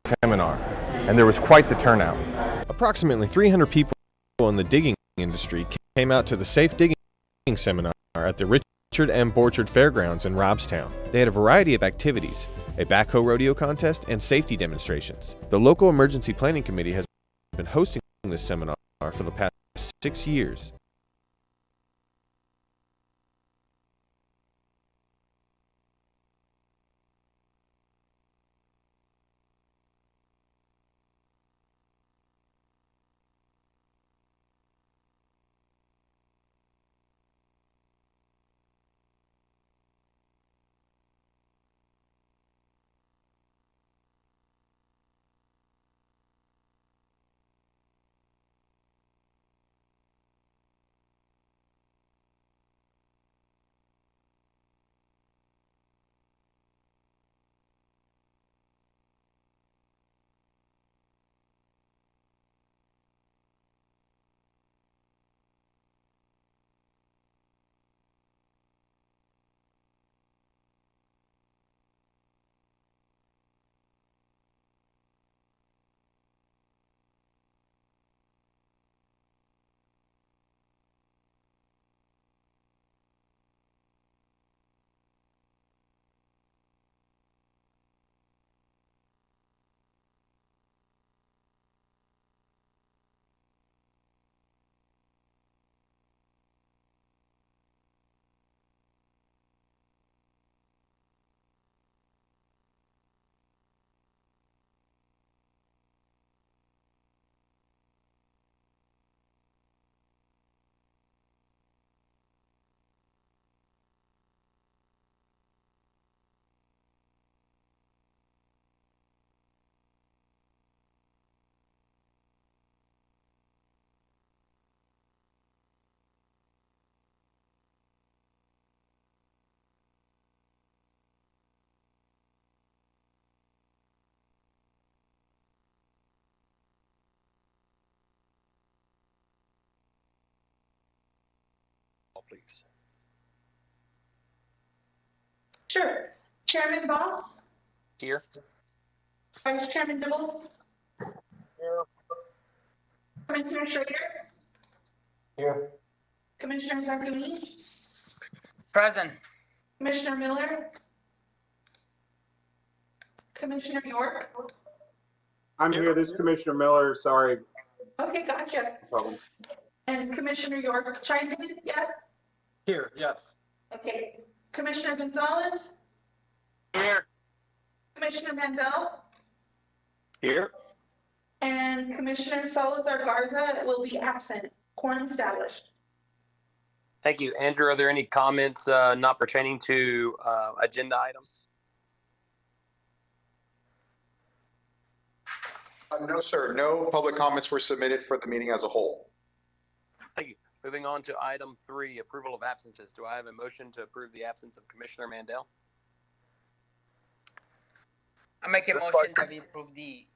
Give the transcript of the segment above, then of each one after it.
seminar, and there was quite the turnout. Approximately 300 people in the digging industry came out to the Safe Digging Seminar at the Richard M. Borchard Fairgrounds in Robstown. They had a variety of activities, a backhoe rodeo contest, and safety demonstrations. The local emergency planning committee has been hosting this seminar for the past 6 years. Please. Sure. Chairman Ball? Here. Vice Chairman Dibble? Here. Commissioner Schrader? Here. Commissioner Zarkuni? Present. Commissioner Miller? Commissioner York? I'm here. This is Commissioner Miller. Sorry. Okay, gotcha. Problem. And Commissioner York chimed in, yes? Here, yes. Okay. Commissioner Gonzalez? Here. Commissioner Mandel? Here. And Commissioner Salazar Garza will be absent. Quorum established. Thank you. Andrew, are there any comments not pertaining to agenda items? No, sir. No public comments were submitted for the meeting as a whole. Thank you. Moving on to item 3, approval of absences. Do I have a motion to approve the absence of Commissioner Mandel? I make a motion that we approve the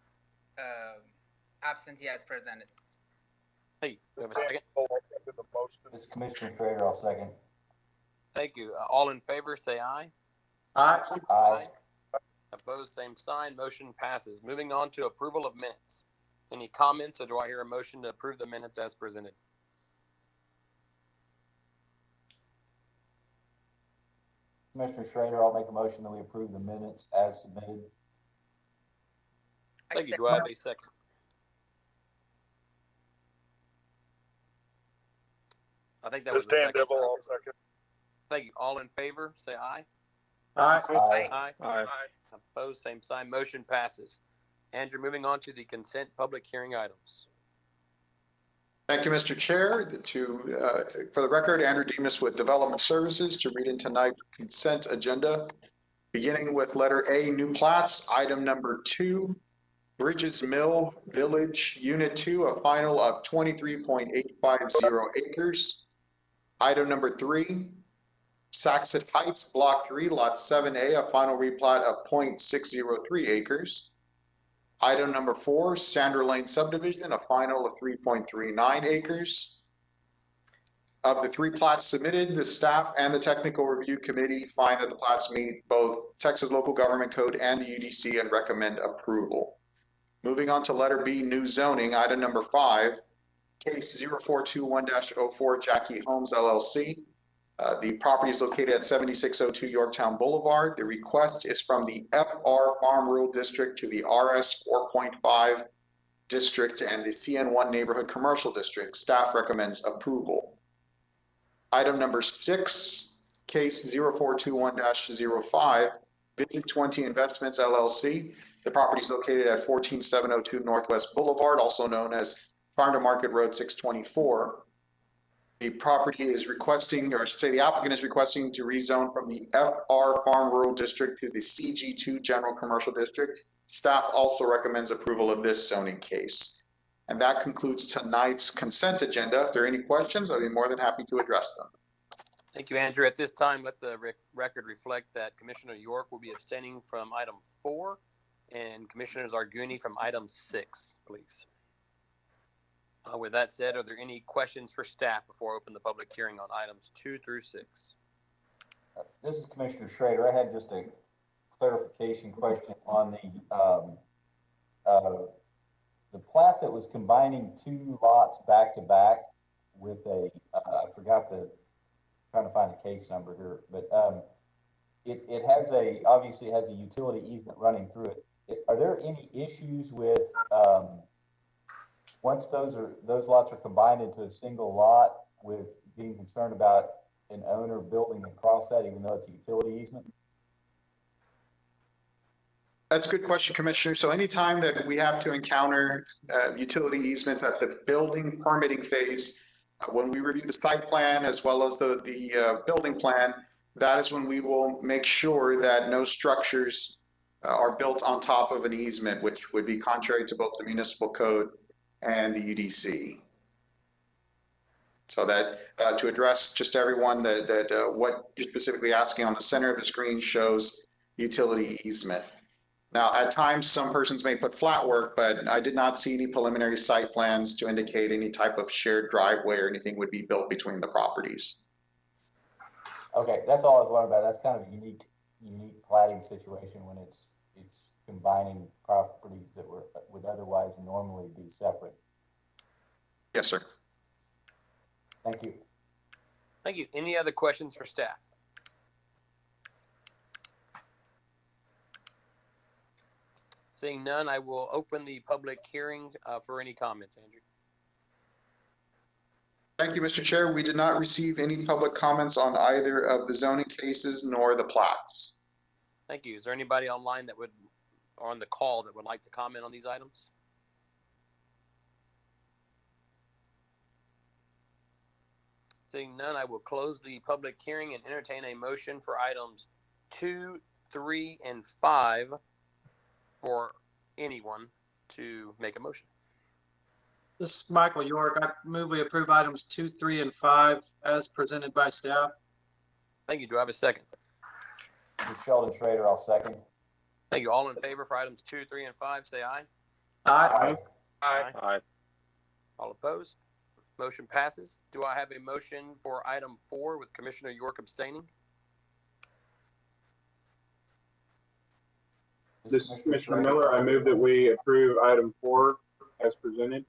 absentee as presented. Hey, do we have a second? This is Commissioner Schrader. I'll second. Thank you. All in favor, say aye. Aye. Aye. Opposed, same sign. Motion passes. Moving on to approval of minutes. Any comments, or do I hear a motion to approve the minutes as presented? Commissioner Schrader, I'll make a motion that we approve the minutes as submitted. Thank you. Do I have a second? I think that was a second. I'll second. Thank you. All in favor, say aye. Aye. Aye. Aye. Opposed, same sign. Motion passes. Andrew, moving on to the consent public hearing items. Thank you, Mr. Chair. For the record, Andrew Demas with Development Services to read in tonight's consent agenda, beginning with letter A, new plats, item number 2, Bridges Mill Village, Unit 2, a final of 23.850 acres. Item number 3, Saxon Heights, Block 3, Lot 7A, a final replat of 0.603 acres. Item number 4, Sandra Lane subdivision, a final of 3.39 acres. Of the 3 plats submitted, the staff and the technical review committee find that the plats meet both Texas Local Government Code and the UDC and recommend approval. Moving on to letter B, new zoning, item number 5, case 0421-04 Jackie Holmes LLC. The property is located at 7602 Yorktown Boulevard. The request is from the FR Farm Rural District to the RS 4.5 District and the CN1 Neighborhood Commercial District. Staff recommends approval. Item number 6, case 0421-05, Vision 20 Investments LLC. The property is located at 14702 Northwest Boulevard, also known as Farm to Market Road 624. The property is requesting, or I should say the applicant is requesting to rezone from the FR Farm Rural District to the CG2 General Commercial District. Staff also recommends approval of this zoning case. And that concludes tonight's consent agenda. If there are any questions, I'd be more than happy to address them. Thank you, Andrew. At this time, let the record reflect that Commissioner York will be abstaining from item 4 and Commissioner Zarguni from item 6, please. With that said, are there any questions for staff before I open the public hearing on items 2 through 6? This is Commissioner Schrader. I had just a clarification question on the plat that was combining 2 lots back to back with a, I forgot trying to find a case number here, but it has obviously it has a utility easement running through it. Are there any issues with once those lots are combined into a single lot, with being concerned about an owner building across that, even though it's a utility easement? That's a good question, Commissioner. So anytime that we have to encounter utility easements at the building permitting phase, when we review the site plan as well as the building plan, that is when we will make sure that no structures are built on top of an easement, which would be contrary to both the municipal code and the UDC. So that to address just everyone that what you're specifically asking, on the center of the screen shows utility easement. Now, at times, some persons may put flat work, but I did not see any preliminary site plans to indicate any type of shared driveway or anything would be built between the properties. Okay, that's all I was wondering about. That's kind of a unique platting situation when it's combining properties that would otherwise normally be separate. Yes, sir. Thank you. Thank you. Any other questions for staff? Seeing none, I will open the public hearing for any comments, Andrew. Thank you, Mr. Chair. We did not receive any public comments on either of the zoning cases nor the plats. Thank you. Is there anybody online that would, or on the call, that would like to comment on these items? Seeing none, I will close the public hearing and entertain a motion for items 2, 3, and 5 for anyone to make a motion. This is Michael York. I move we approve items 2, 3, and 5 as presented by staff. Thank you. Do I have a second? This is Sheldon Schrader. I'll second. Thank you. All in favor for items 2, 3, and 5, say aye. Aye. Aye. All opposed? Motion passes. Do I have a motion for item 4 with Commissioner York abstaining? This is Commissioner Miller. I move that we approve item 4 as presented.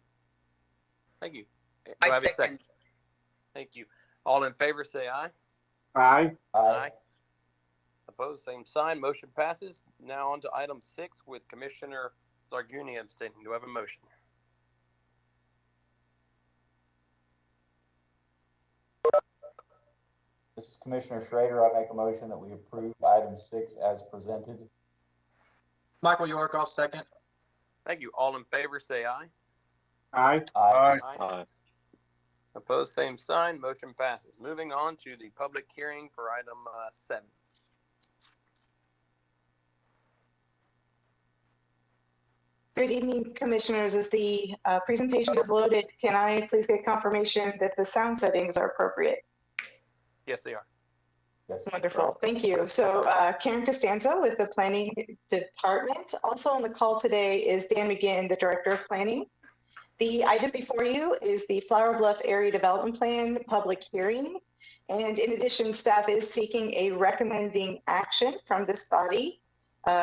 Thank you. Do I have a second. Thank you. All in favor, say aye. Aye. Aye. Opposed, same sign. Motion passes. Now on to item 6 with Commissioner Zarguni abstaining. Do I have a motion? This is Commissioner Schrader. I make a motion that we approve item 6 as presented. Michael York, I'll second. Thank you. All in favor, say aye. Aye. Aye. Aye. Opposed, same sign. Motion passes. Moving on to the public hearing for item 7. Good evening, Commissioners. As the presentation is loaded, can I please get confirmation that the sound settings are appropriate? Yes, they are. Yes. Wonderful. Thank you. So Karen Costanza with the Planning Department. Also on the call today is Dan McGinn, the Director of Planning. The item before you is the Flower Bluff Area Development Plan public hearing. And in addition, staff is seeking a recommending action from this body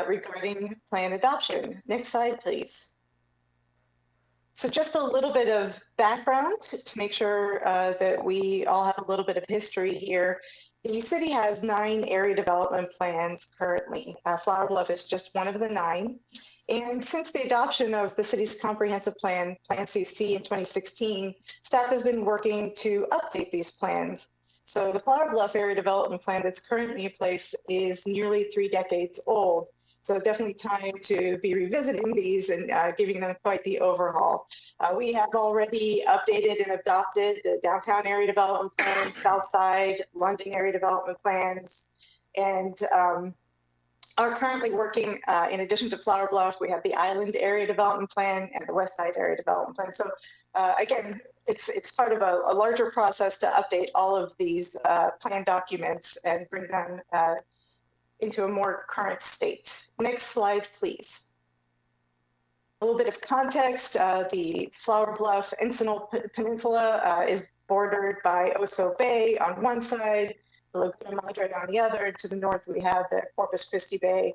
regarding plan adoption. Next slide, please. So just a little bit of background to make sure that we all have a little bit of history here. The city has 9 area development plans currently. Flower Bluff is just one of the 9. And since the adoption of the city's comprehensive plan, Plan CC in 2016, staff has been working to update these plans. So the Flower Bluff area development plan that's currently in place is nearly 3 decades old. So definitely time to be revisiting these and giving them quite the overhaul. We have already updated and adopted the downtown area development plan, South Side, London area development plans, and are currently working, in addition to Flower Bluff, we have the Island area development plan and the West Side area development plan. So again, it's part of a larger process to update all of these plan documents and bring them into a more current state. Next slide, please. A little bit of context, the Flower Bluff Encinal Peninsula is bordered by Oso Bay on one side, the Laguna Madre on the other. To the north, we have the Corpus Christi Bay.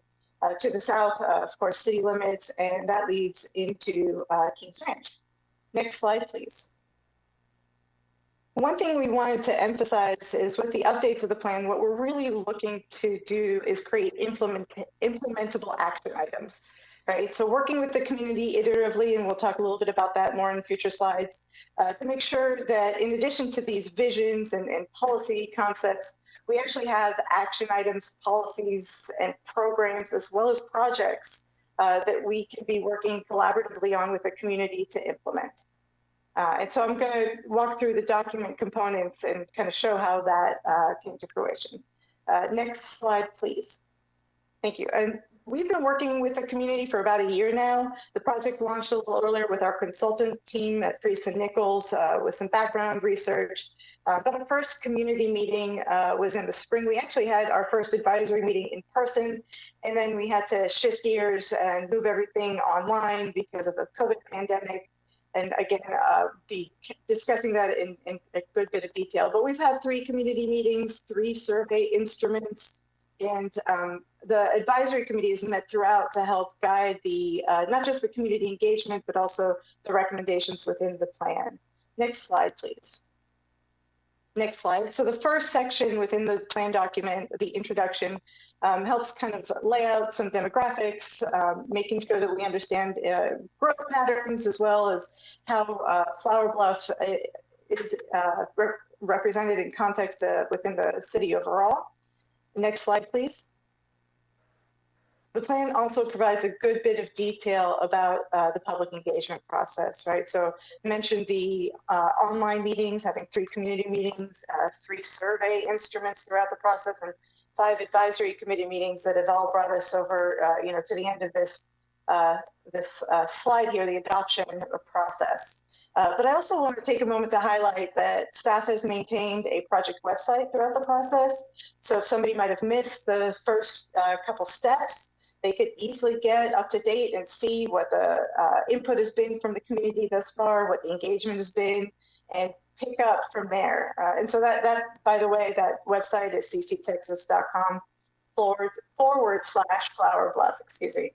To the south, of course, city limits, and that leads into Kings Ranch. Next slide, please. One thing we wanted to emphasize is with the updates of the plan, what we're really looking to do is create implementable action items, right? So working with the community iteratively, and we'll talk a little bit about that more in future slides, to make sure that in addition to these visions and policy concepts, we actually have action items, policies, and programs, as well as projects that we can be working collaboratively on with the community to implement. And so I'm going to walk through the document components and kind of show how that came to fruition. Next slide, please. Thank you. And we've been working with the community for about a year now. The project launched a little earlier with our consultant team at Freese & Nichols with some background research. But our first community meeting was in the spring. We actually had our first advisory meeting in person, and then we had to shift gears and move everything online because of the COVID pandemic. And again, be discussing that in a good bit of detail. But we've had 3 community meetings, 3 survey instruments, and the advisory committee is met throughout to help guide the not just the community engagement, but also the recommendations within the plan. Next slide, please. Next slide. So the first section within the plan document, the introduction, helps kind of lay out some demographics, making sure that we understand growth patterns, as well as how Flower Bluff is represented in context within the city overall. Next slide, please. The plan also provides a good bit of detail about the public engagement process, right? So I mentioned the online meetings, having 3 community meetings, 3 survey instruments throughout the process, and 5 advisory committee meetings that have all brought us over, to the end of this slide here, the adoption process. But I also want to take a moment to highlight that staff has maintained a project website throughout the process. So if somebody might have missed the first couple steps, they could easily get up to date and see what the input has been from the community thus far, what the engagement has been, and pick up from there. And so that, by the way, that website is cctexas.com/Flower Bluff, excuse me.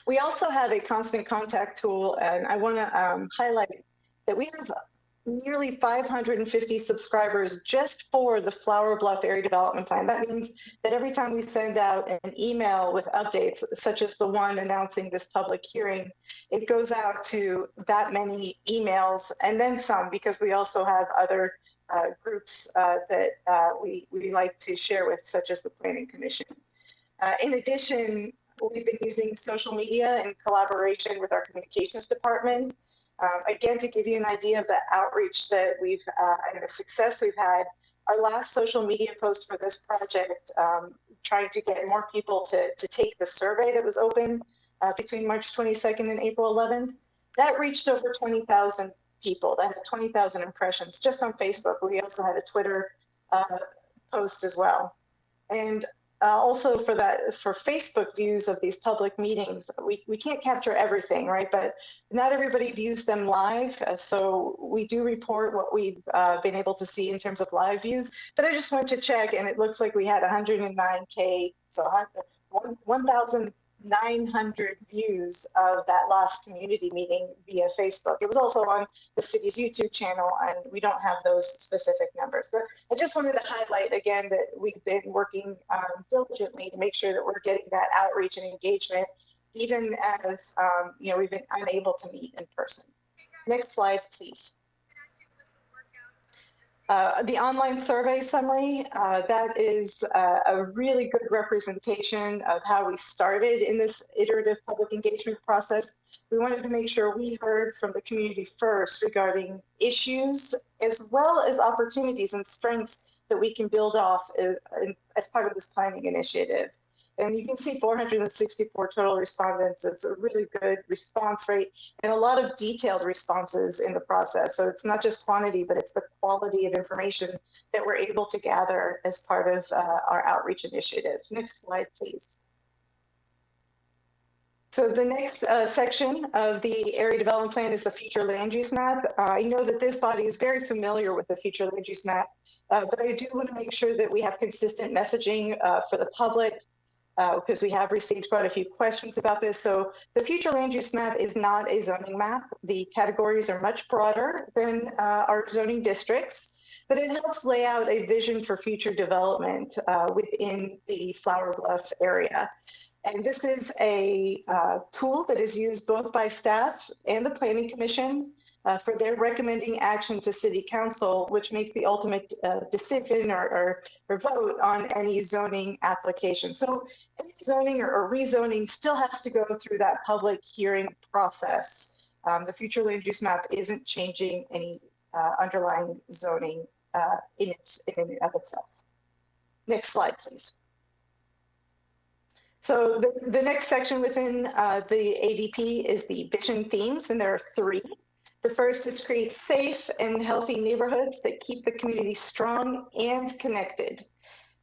We also have a constant contact tool, and I want to highlight that we have nearly 550 subscribers just for the Flower Bluff area development plan. That means that every time we send out an email with updates, such as the one announcing this public hearing, it goes out to that many emails and then some, because we also have other groups that we like to share with, such as the Planning Commission. In addition, we've been using social media in collaboration with our communications department. Again, to give you an idea of the outreach that we've and the success we've had, our last social media post for this project, trying to get more people to take the survey that was open between March 22nd and April 11th, that reached over 20,000 people. That had 20,000 impressions just on Facebook. We also had a Twitter post as well. And also for Facebook views of these public meetings, we can't capture everything, right? But not everybody views them live. So we do report what we've been able to see in terms of live views. But I just went to check, and it looks like we had 109K, so 1,000 900 views of that last community meeting via Facebook. It was also on the city's YouTube channel, and we don't have those specific numbers. But I just wanted to highlight again that we've been working diligently to make sure that we're getting that outreach and engagement, even as we've been unable to meet in person. Next slide, please. The online survey summary, that is a really good representation of how we started in this iterative public engagement process. We wanted to make sure we heard from the community first regarding issues, as well as opportunities and strengths that we can build off as part of this planning initiative. And you can see 464 total respondents. It's a really good response rate and a lot of detailed responses in the process. So it's not just quantity, but it's the quality of information that we're able to gather as part of our outreach initiative. Next slide, please. So the next section of the area development plan is the future land use map. I know that this body is very familiar with the future land use map, but I do want to make sure that we have consistent messaging for the public, because we have received quite a few questions about this. So the future land use map is not a zoning map. The categories are much broader than our zoning districts, but it helps lay out a vision for future development within the Flower Bluff area. And this is a tool that is used both by staff and the Planning Commission for their recommending action to City Council, which makes the ultimate decision or vote on any zoning application. So any zoning or rezoning still has to go through that public hearing process. The future land use map isn't changing any underlying zoning in and of itself. Next slide, please. So the next section within the ADP is the vision themes, and there are three. The first is create safe and healthy neighborhoods that keep the community strong and connected.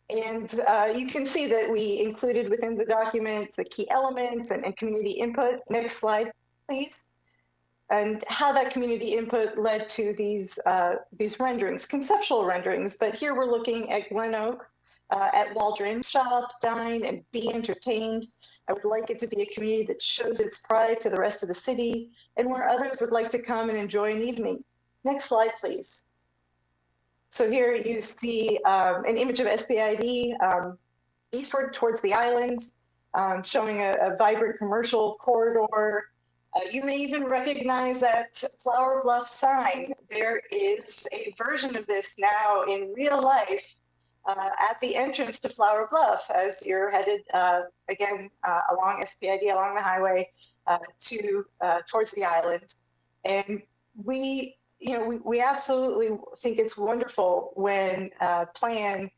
And you can see that we included within the document the key elements and community input. Next slide, please. And how that community input led to these renderings, conceptual renderings. But here we're looking at Glen Oak, at Waldron, shop, dine, and be entertained. I would like it to be a community that shows its pride to the rest of the city and where others would like to come and enjoy an evening. Next slide, please. So here you see an image of SBID eastward towards the island, showing a vibrant commercial corridor. You may even recognize that Flower Bluff sign. There is a version of this now in real life at the entrance to Flower Bluff as you're headed again along SPID, along the highway towards the island. And we absolutely think it's wonderful when plan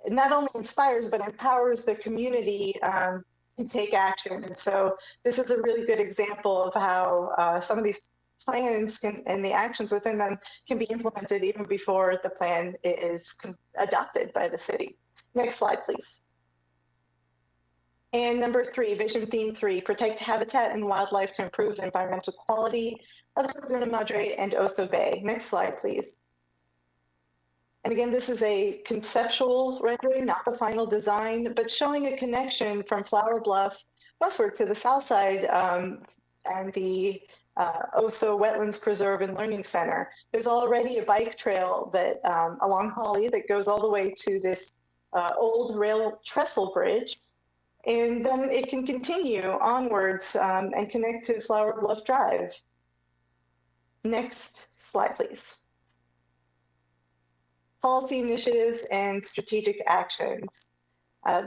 not only inspires but empowers the community to take action. And so this is a really good example of how some of these plans and the actions within them can be implemented even before the plan is adopted by the city. Next slide, please. And number three, vision theme 3, protect habitat and wildlife to improve the environmental quality of the Laguna Madre and Oso Bay. Next slide, please. And again, this is a conceptual rendering, not the final design, but showing a connection from Flower Bluff westward to the south side and the Oso Wetlands Preserve and Learning Center. There's already a bike trail that along Holly that goes all the way to this old rail trestle bridge. And then it can continue onwards and connect to Flower Bluff Drive. Next slide, please. Policy initiatives and strategic actions.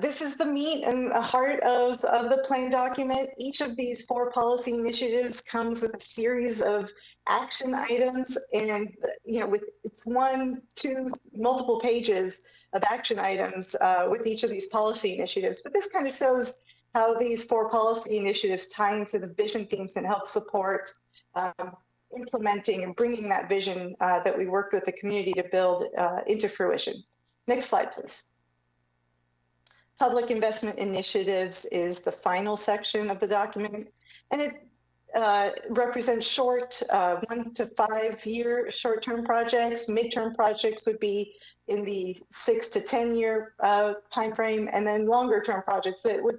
This is the meat and the heart of the plan document. Each of these 4 policy initiatives comes with a series of action items, and with it's 1, 2, multiple pages of action items with each of these policy initiatives. But this kind of shows how these 4 policy initiatives tie into the vision themes and help support implementing and bringing that vision that we worked with the community to build into fruition. Next slide, please. Public investment initiatives is the final section of the document, and it represents short 1 to 5 year short-term projects. Midterm projects would be in the 6 to 10 year time frame, and then longer term projects that would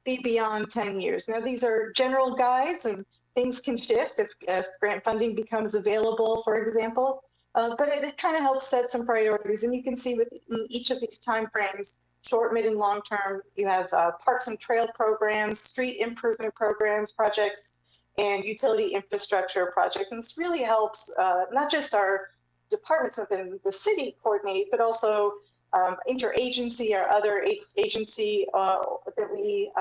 be beyond 10 years. Now, these are general guides and things can shift if grant funding becomes available, for example, but it kind of helps set some priorities. And you can see within each of these timeframes, short, mid, and long term, you have parks and trail programs, street improvement programs, projects, and utility infrastructure projects. And this really helps not just our departments within the city coordinate, but also interagency or other agency that we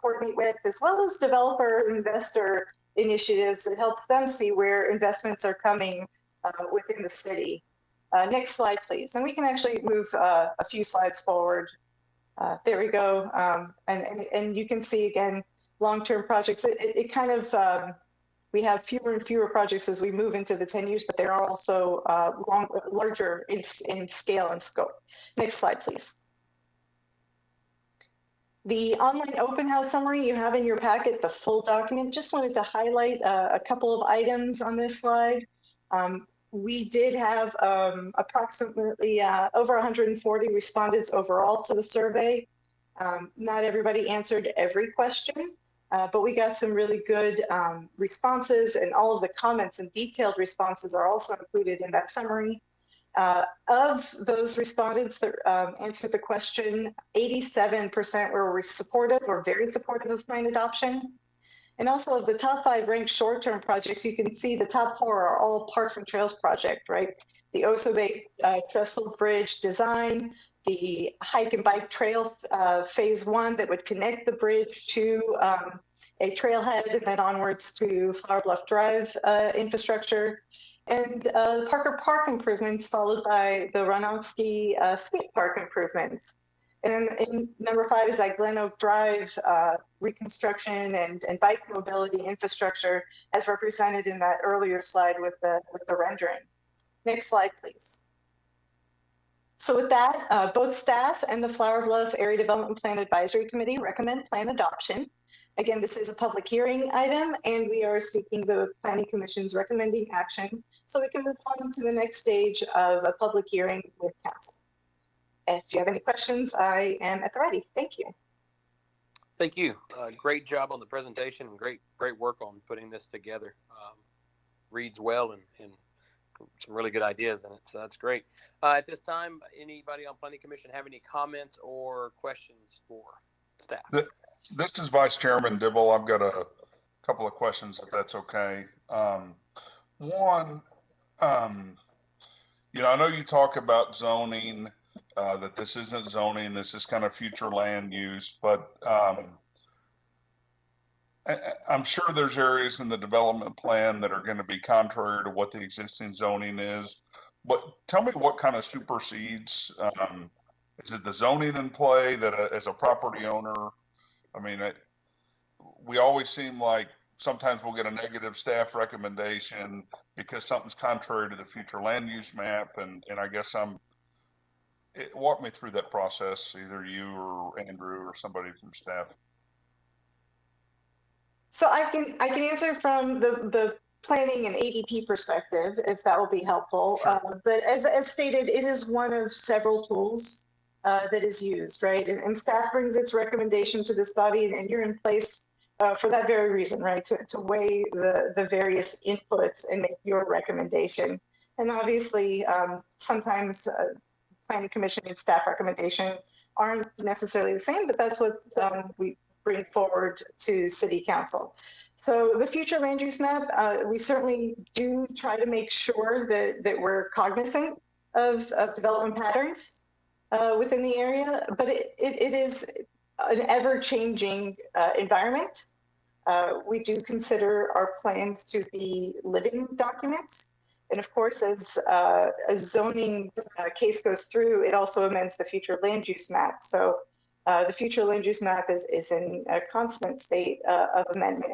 coordinate with, as well as developer investor initiatives that help them see where investments are coming within the city. Next slide, please. And we can actually move a few slides forward. There we go. And you can see again, long-term projects. It kind of, we have fewer and fewer projects as we move into the 10 years, but they're also larger in scale and scope. Next slide, please. The online open house summary you have in your packet, the full document. Just wanted to highlight a couple of items on this slide. We did have approximately over 140 respondents overall to the survey. Not everybody answered every question, but we got some really good responses, and all of the comments and detailed responses are also included in that summary. Of those respondents that answered the question, 87% were supportive or very supportive of planned adoption. And also of the top 5 ranked short-term projects, you can see the top 4 are all Parks and Trails project, right? The Oso Bay Trestle Bridge design, the hike and bike trail phase 1 that would connect the bridge to a trailhead and then onwards to Flower Bluff Drive infrastructure, and Parker Park improvements followed by the Ronowski Skate Park improvements. And in number 5 is that Glen Oak Drive reconstruction and bike mobility infrastructure as represented in that earlier slide with the rendering. Next slide, please. So with that, both staff and the Flower Bluff Area Development Plan Advisory Committee recommend plan adoption. Again, this is a public hearing item, and we are seeking the Planning Commission's recommending action so we can move on to the next stage of a public hearing with council. If you have any questions, I am at the ready. Thank you. Thank you. Great job on the presentation and great work on putting this together. Reads well and some really good ideas in it, so that's great. At this time, anybody on Planning Commission have any comments or questions for staff? This is Vice Chairman Dibble. I've got a couple of questions, if that's okay. One, I know you talk about zoning, that this isn't zoning, this is kind of future land use, but I'm sure there's areas in the development plan that are going to be contrary to what the existing zoning is. But tell me what kind of supersedes. Is it the zoning in play that as a property owner, I mean, we always seem like sometimes we'll get a negative staff recommendation because something's contrary to the future land use map. And I guess walk me through that process, either you or Andrew or somebody from staff. So I can answer from the planning and ADP perspective, if that will be helpful. Sure. But as stated, it is one of several tools that is used, right? And staff brings its recommendation to this body, and you're in place for that very reason, right? To weigh the various inputs and make your recommendation. And obviously, sometimes Planning Commission and staff recommendation aren't necessarily the same, but that's what we bring forward to City Council. So the future land use map, we certainly do try to make sure that we're cognizant of development patterns within the area, but it is an ever-changing environment. We do consider our plans to be living documents. And of course, as a zoning case goes through, it also amends the future land use map. So the future land use map is in a constant state of amendment.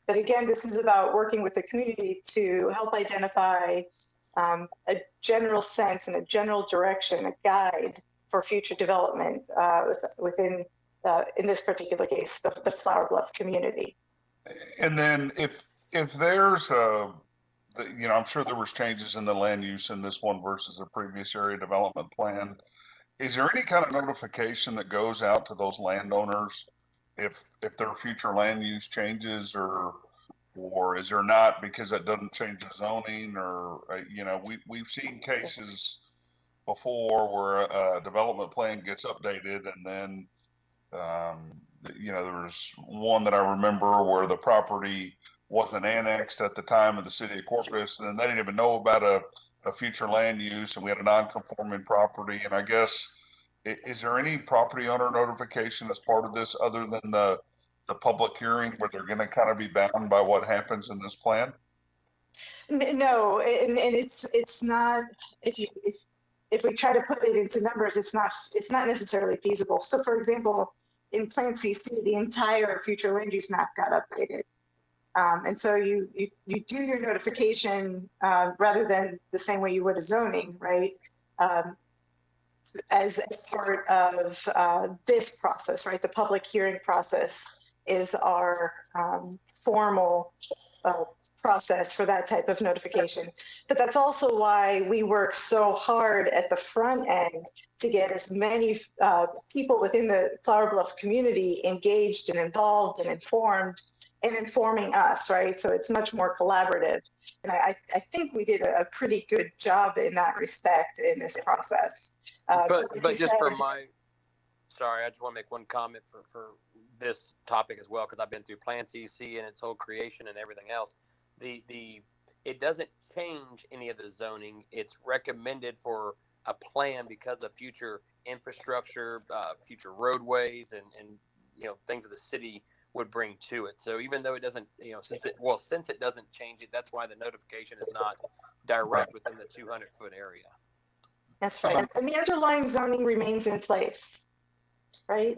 But again, this is about working with the community to help identify a general sense and a general direction, a guide for future development within, in this particular case, the Flower Bluff community. And then if there's I'm sure there was changes in the land use in this one versus the previous area development plan. Is there any kind of notification that goes out to those landowners if there are future land use changes, or is there not, because that doesn't change the zoning, or we've seen cases before where a development plan gets updated, and then there was one that I remember where the property wasn't annexed at the time of the city of Corpus, and then they didn't even know about a future land use, and we had a non-conforming property. And I guess, is there any property owner notification as part of this other than the public hearing where they're going to kind of be bound by what happens in this plan? No, and it's not, if we try to put it into numbers, it's not necessarily feasible. So for example, in Plan CC, the entire future land use map got updated. And so you do your notification rather than the same way you would a zoning, right? As part of this process, right? The public hearing process is our formal process for that type of notification. But that's also why we work so hard at the front end to get as many people within the Flower Bluff community engaged and involved and informed and informing us, right? So it's much more collaborative. And I think we did a pretty good job in that respect in this process. But just for sorry, I just want to make one comment for this topic as well, because I've been through Plan CC and its whole creation and everything else. It doesn't change any of the zoning. It's recommended for a plan because of future infrastructure, future roadways, and things that the city would bring to it. So even though it doesn't, since it doesn't change it, that's why the notification is not direct within the 200-foot area. That's right. And the underlying zoning remains in place, right?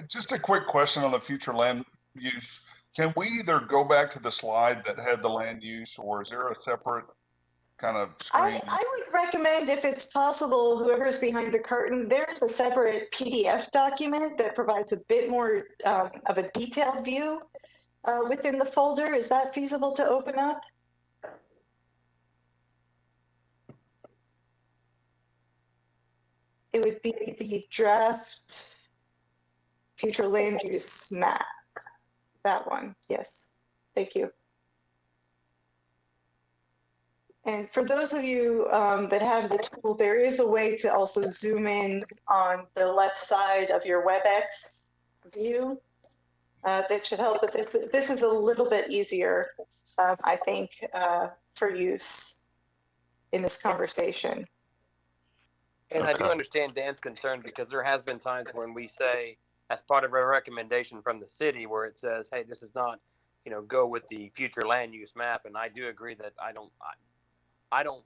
Just a quick question on the future land use. Can we either go back to the slide that had the land use, or is there a separate kind of screen? I would recommend, if it's possible, whoever's behind the curtain, there's a separate PDF document that provides a bit more of a detailed view within the folder. Is that feasible to open up? It would be the draft future land use map. That one, yes. Thank you. And for those of you that have the tool, there is a way to also zoom in on the left side of your WebEx view. That should help, but this is a little bit easier, I think, for use in this conversation. And I do understand Dan's concern, because there has been times when we say, as part of a recommendation from the city, where it says, hey, this is not, go with the future land use map. And I do agree that I don't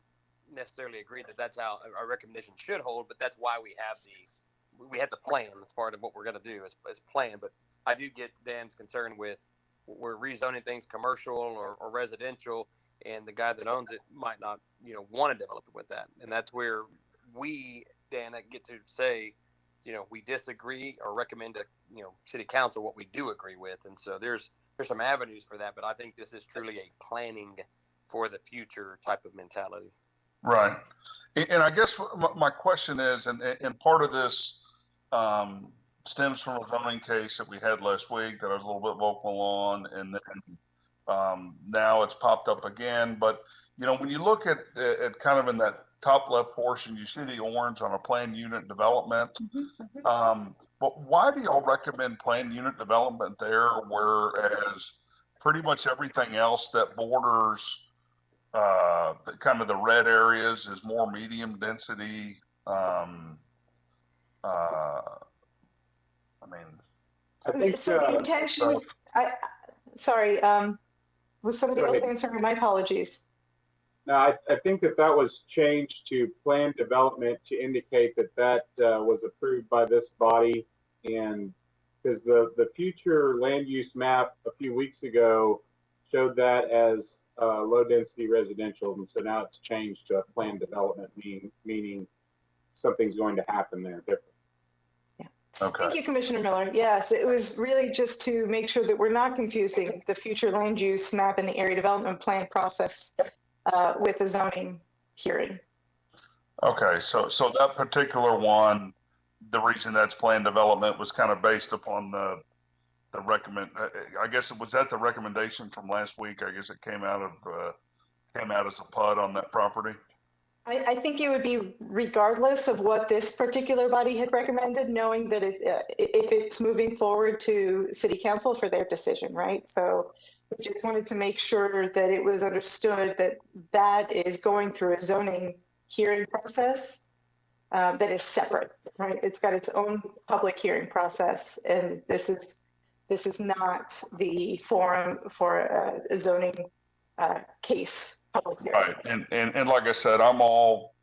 necessarily agree that that's how our recommendation should hold, but that's why we have the plan. That's part of what we're going to do is plan. But I do get Dan's concern with, we're rezoning things commercial or residential, and the guy that owns it might not, want to develop it with that. And that's where we, Dan, get to say, we disagree or recommend to, city council what we do agree with. And so there's some avenues for that, but I think this is truly a planning for the future type of mentality. Right. And I guess my question is, and part of this stems from a zoning case that we had last week that I was a little bit vocal on, and then now it's popped up again. But, when you look at kind of in that top left portion, you see the orange on a planned unit development. But why do y'all recommend planned unit development there, whereas pretty much everything else that borders kind of the red areas is more medium density? I think so the intention, sorry, was somebody else answering? My apologies. No, I think that was changed to planned development to indicate that was approved by this body. And because the future land use map a few weeks ago showed that as low density residential. And so now it's changed to a planned development, meaning something's going to happen there different. Yeah. Okay. Thank you, Commissioner Miller. Yes, it was really just to make sure that we're not confusing the future land use map and the area development plan process with the zoning hearing. Okay, so that particular one the reason that's planned development was kind of based upon the I guess it was that the recommendation from last week. I guess it came out as a PUD on that property. I think it would be regardless of what this particular body had recommended, knowing that if it's moving forward to city council for their decision, right? So we just wanted to make sure that it was understood that that is going through a zoning hearing process that is separate, right? It's got its own public hearing process, and this is not the forum for a zoning case. Right, and like I said, I'm all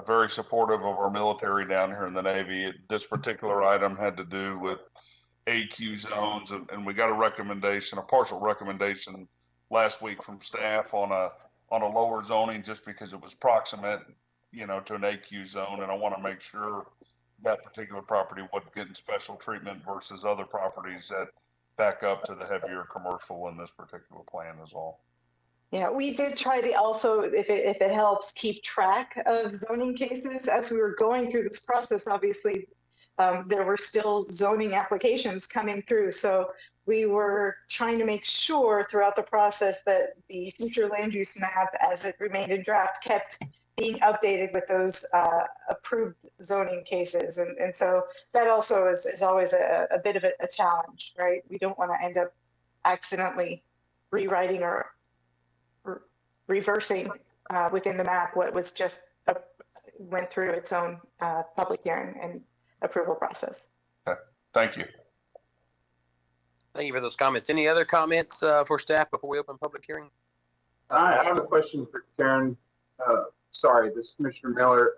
very supportive of our military down here in the Navy. This particular item had to do with AQ zones, and we got a partial recommendation last week from staff on a lower zoning just because it was proximate, to an AQ zone, and I want to make sure that particular property wasn't getting special treatment versus other properties that back up to the heavier commercial in this particular plan is all. Yeah, we did try to also, if it helps, keep track of zoning cases as we were going through this process. Obviously, there were still zoning applications coming through. So we were trying to make sure throughout the process that the future land use map, as it remained in draft, kept being updated with those approved zoning cases. And so that also is always a bit of a challenge, right? We don't want to end up accidentally rewriting or reversing within the map what was just went through its own public hearing and approval process. Okay. Thank you. Thank you for those comments. Any other comments for staff before we open public hearing? I have a question for Karen. Sorry, this is Commissioner Miller.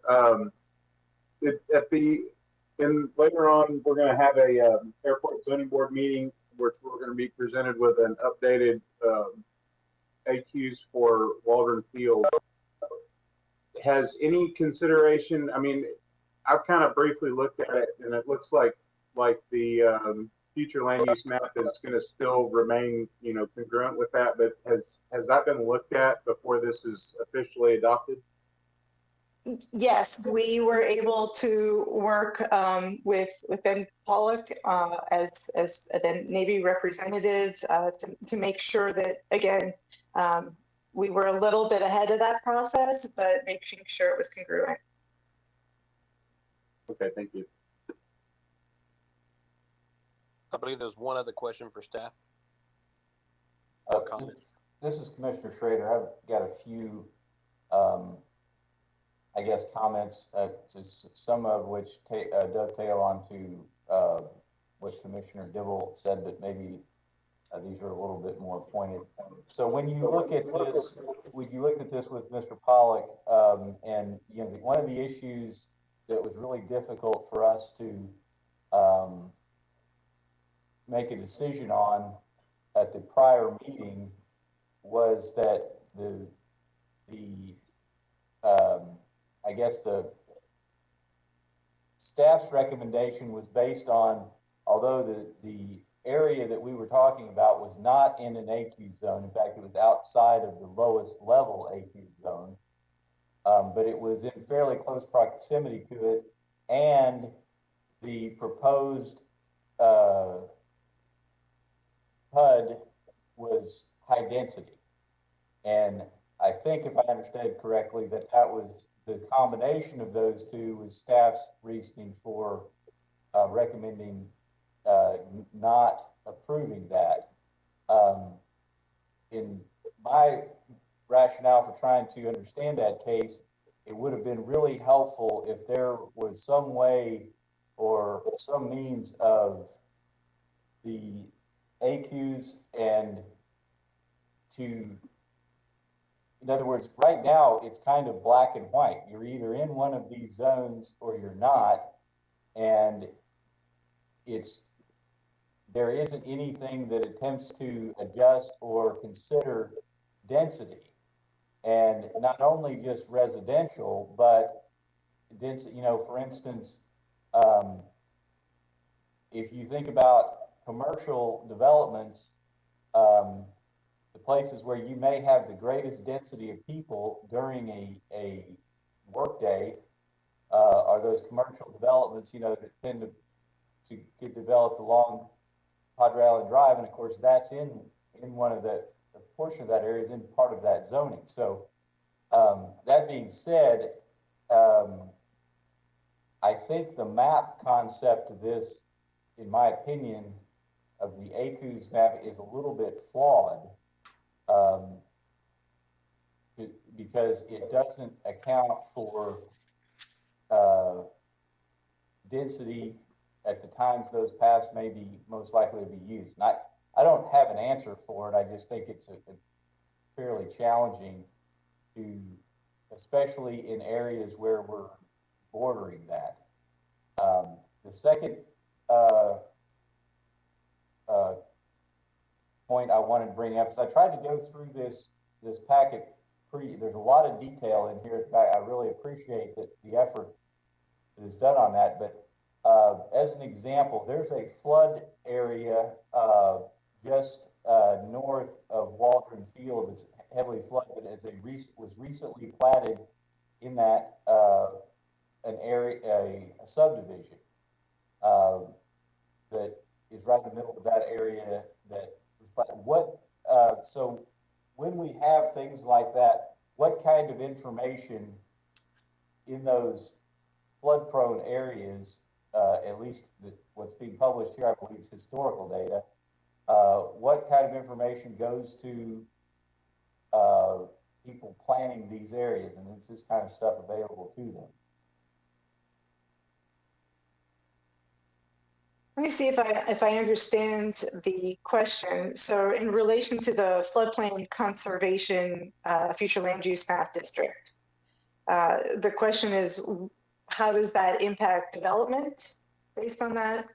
Later on, we're going to have a airport zoning board meeting where we're going to be presented with an updated AQs for Waldron Field. Has any consideration, I've kind of briefly looked at it, and it looks like the future land use map is going to still remain, congruent with that, but has that been looked at before this is officially adopted? Yes, we were able to work with Ben Pollock as the Navy representative to make sure that, again, we were a little bit ahead of that process, but making sure it was congruent. Okay, thank you. I believe there's one other question for staff. This is Commissioner Schrader. I've got a few, comments, some of which dovetail onto what Commissioner Dibble said, but maybe these are a little bit more pointed. So when you look at this, with Mr. Pollock, and one of the issues that was really difficult for us to make a decision on at the prior meeting was that the staff's recommendation was based on, although the area that we were talking about was not in an AQ zone. In fact, it was outside of the lowest level AQ zone, but it was in fairly close proximity to it, and the proposed HUD was high density. And I think, if I understood correctly, that was the combination of those two was staff's reasoning for recommending not approving that. In my rationale for trying to understand that case, it would have been really helpful if there was some way or some means of the AQs in other words, right now it's kind of black and white. You're either in one of these zones or you're not, and there isn't anything that attempts to adjust or consider density, and not only just residential, but density. For instance, if you think about commercial developments, the places where you may have the greatest density of people during a workday are those commercial developments, you know, that tend to get developed along Padre Island Drive, and of course that's in one of the portion of that area is in part of that zoning. So that being said, I think the map concept of this, in my opinion, of the ACUS map is a little bit flawed because it doesn't account for density at the times those paths may be most likely to be used. And I don't have an answer for it. I just think it's a fairly challenging to, especially in areas where we're bordering that. The second point I wanted to bring up is I tried to go through this packet there's a lot of detail in here. I really appreciate the effort that is done on that. But as an example, there's a flood area just north of Waldron Field. It's heavily flooded as was recently platted in that an area, a subdivision that is right in the middle of that area that was platted. So when we have things like that, what kind of information in those flood-prone areas, at least what's being published here, I believe, is historical data. What kind of information goes to people planning these areas, and is this kind of stuff available to them? Let me see if I understand the question. So in relation to the floodplain conservation future land use map district, the question is, how does that impact development based on that?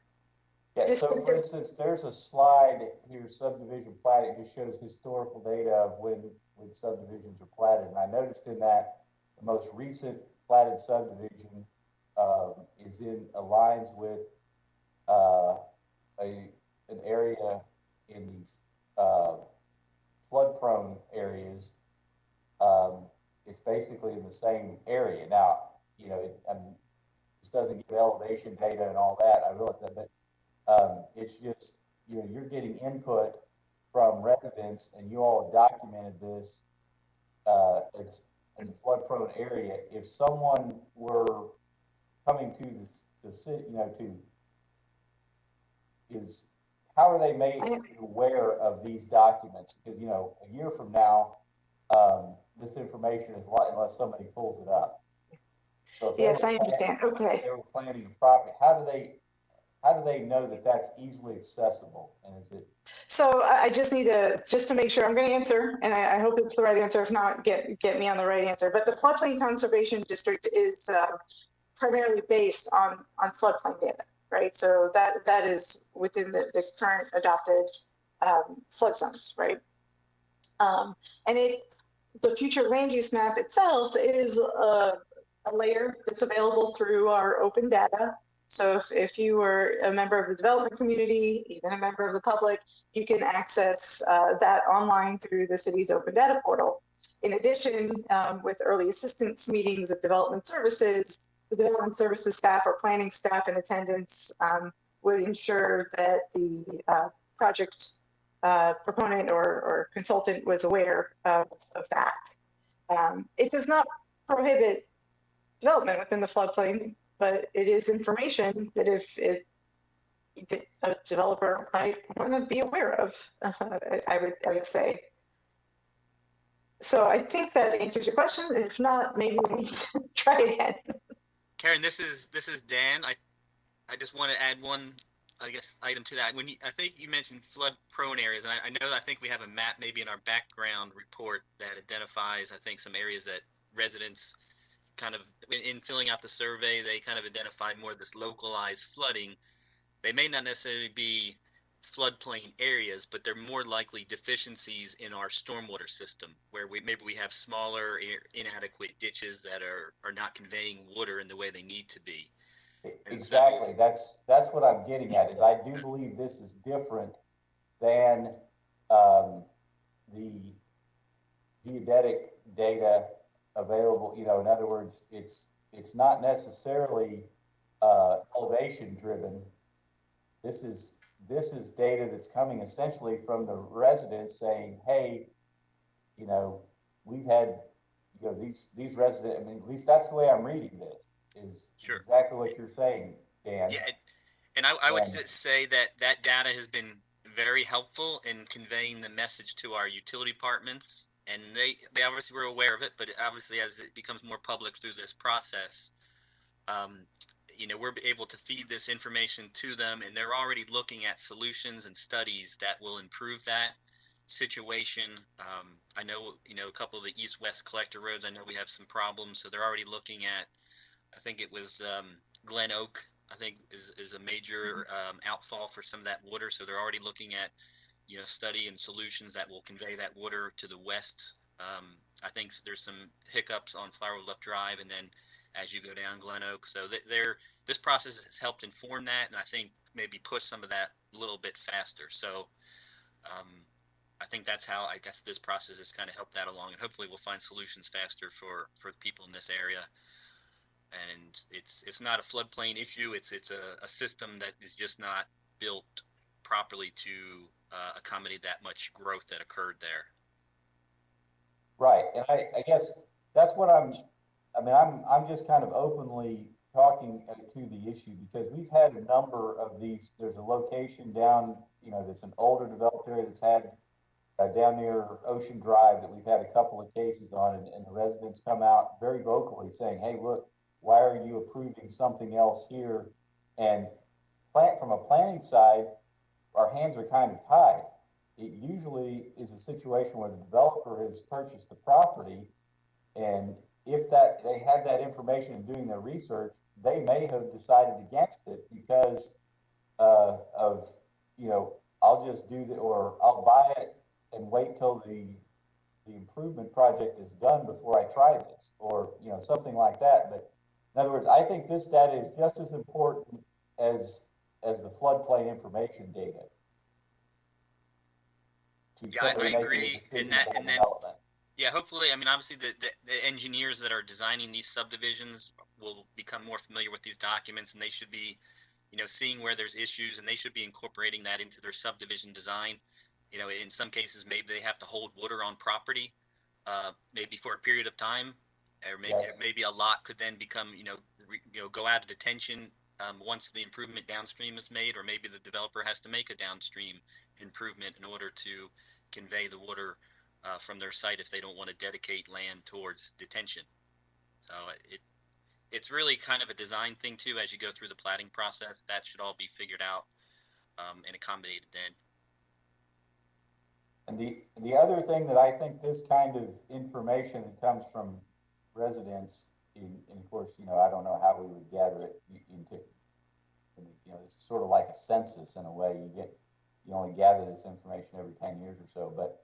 Yeah, so for instance, there's a slide here, subdivision plat. It just shows historical data of when subdivisions are platted. And I noticed in that the most recent platted subdivision aligns with an area in these flood-prone areas. It's basically in the same area. Now, you know, this doesn't give elevation data and all that. I realize that, but it's just, you know, you're getting input from residents, and you all have documented this as a flood-prone area. If someone were coming to the city, you know, how are they made aware of these documents? Because, you know, a year from now, this information is light unless somebody pulls it up. So yes, I understand. Okay. They were planning a property. How do they know that that's easily accessible? And is it? So I just need to make sure I'm going to answer, and I hope it's the right answer. If not, get me on the right answer. But the floodplain conservation district is primarily based on floodplain data. Right, so that is within the current adopted flood zones, right? And the future land use map itself is a layer that's available through our open data. So if you were a member of the development community, even a member of the public, you can access that online through the city's open data portal. In addition, with early assistance meetings of development services, the development services staff or planning staff in attendance would ensure that the project proponent or consultant was aware of that. It does not prohibit development within the floodplain, but it is information that that a developer might want to be aware of, I would say. So I think that answers your question. If not, maybe we need to try again. Karen, this is Dan. I just want to add one, I guess, item to that. I think you mentioned flood-prone areas, and I think we have a map maybe in our background report that identifies, I think, some areas that residents kind of, in filling out the survey, they kind of identified more of this localized flooding. They may not necessarily be floodplain areas, but they're more likely deficiencies in our stormwater system, where maybe we have smaller, inadequate ditches that are not conveying water in the way they need to be. Exactly. That's what I'm getting at. Is I do believe this is different than the geodetic data available. You know, in other words, it's it's not necessarily elevation driven. This is data that's coming essentially from the residents saying, hey, you know, we've had, you know, these residents, I mean, at least that's the way I'm reading this, is Sure. exactly what you're saying, Dan. Yeah, and I would And- say that that data has been very helpful in conveying the message to our utility departments, and they obviously were aware of it, but obviously as it becomes more public through this process, you know, we're able to feed this information to them, and they're already looking at solutions and studies that will improve that situation. I know, you know, a couple of the east-west collector roads, I know we have some problems, so they're already looking at, I think it was Glen Oak, I think is a major outfall for some of that water. So they're already looking at, you know, study and solutions that will convey that water to the west. I think there's some hiccups on Flower Bluff Drive, and then as you go down Glen Oak. So this process has helped inform that, and I think maybe push some of that a little bit faster. So I think that's how I guess this process has kind of helped that along, and hopefully we'll find solutions faster for people in this area. And it's not a floodplain issue. It's a system that is just not built properly to accommodate that much growth that occurred there. Right, and I guess that's what I'm just kind of openly talking to the issue, because we've had a number of these. There's a location down, you know, that's an older developed area that's had down near Ocean Drive that we've had a couple of cases on, and the residents come out very vocally saying, hey, look, why are you approving something else here? And from a planning side, our hands are kind of tied. It usually is a situation where the developer has purchased the property, and if they had that information in doing their research, they may have decided against it because of, you know, I'll just do or I'll buy it and wait till the improvement project is done before I try this, or, you know, something like that. But in other words, I think this data is just as important as the floodplain information data. Yeah, I agree. And then, yeah, hopefully, I mean, obviously the engineers that are designing these subdivisions will become more familiar with these documents, and they should be, you know, seeing where there's issues, and they should be incorporating that into their subdivision design. You know, in some cases, maybe they have to hold water on property, maybe for a period of time, or maybe a lot could then become, you know, go out of detention once the improvement downstream is made, or maybe the developer has to make a downstream improvement in order to convey the water from their site if they don't want to dedicate land towards detention. So it's really kind of a design thing too. As you go through the platting process, that should all be figured out and accommodated then. And the other thing that I think this kind of information that comes from residents, and of course, you know, I don't know how we would gather it into, you know, it's sort of like a census in a way. You only gather this information every 10 years or so, but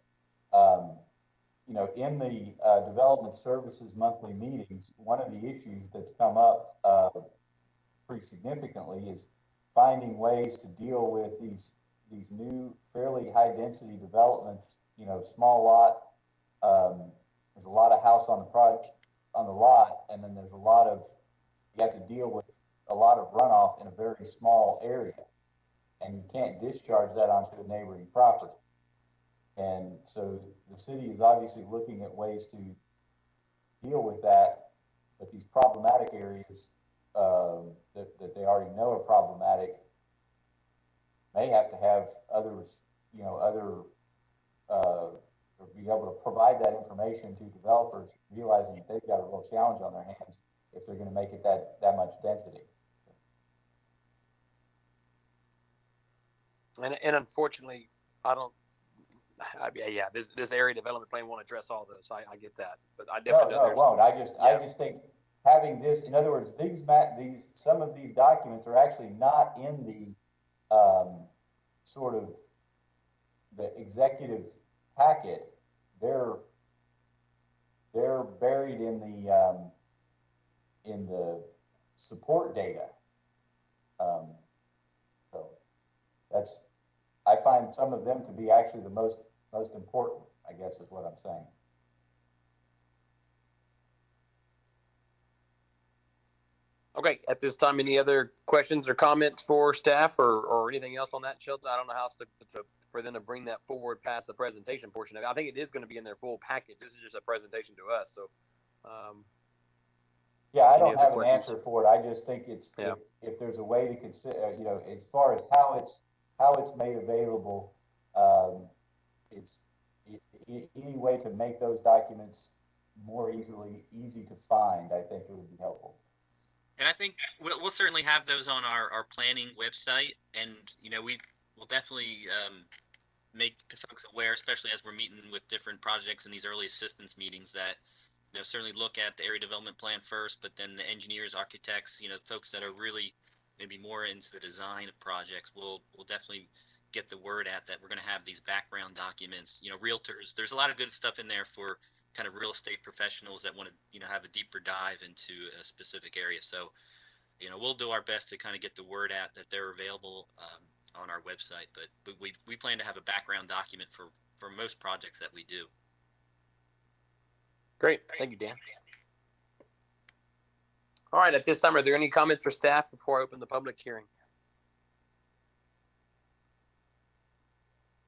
you know, in the development services monthly meetings, one of the issues that's come up pretty significantly is finding ways to deal with these new fairly high density developments, you know, small lot. There's a lot of house on the lot, and then there's you have to deal with a lot of runoff in a very small area, and you can't discharge that onto the neighboring property. And so the city is obviously looking at ways to deal with that, but these problematic areas that they already know are problematic may have to have others, you know, or be able to provide that information to developers, realizing that they've got a real challenge on their hands if they're going to make it that much density. And unfortunately, this area development plan won't address all those. I get that, but I definitely No, it won't. I just think having this, in other words, some of these documents are actually not in the sort of the executive packet. They're buried in the support data. So I find some of them to be actually the most important, I guess is what I'm saying. Okay, at this time, any other questions or comments for staff or anything else on that, Shelton? I don't know how for them to bring that forward past the presentation portion of it. I think it is going to be in their full package. This is just a presentation to us. So, yeah, I any don't other have an questions? answer for it. I just think it's, Yeah. if there's a way to consider, you know, as far as how it's made available, any way to make those documents more easy to find, I think it would be helpful. And I think we'll certainly have those on our planning website, and we will definitely make folks aware, especially as we're meeting with different projects in these early assistance meetings, that certainly look at the area development plan first, but then the engineers, architects, folks that are really maybe more into the design of projects will definitely get the word out that we're going to have these background documents. Realtors, there's a lot of good stuff in there for kind of real estate professionals that want to have a deeper dive into a specific area. So we'll do our best to kind of get the word out that they're available on our website, but we plan to have a background document for most projects that we do. Great, thank you, Dan. All right, at this time, are there any comments for staff before I open the public hearing?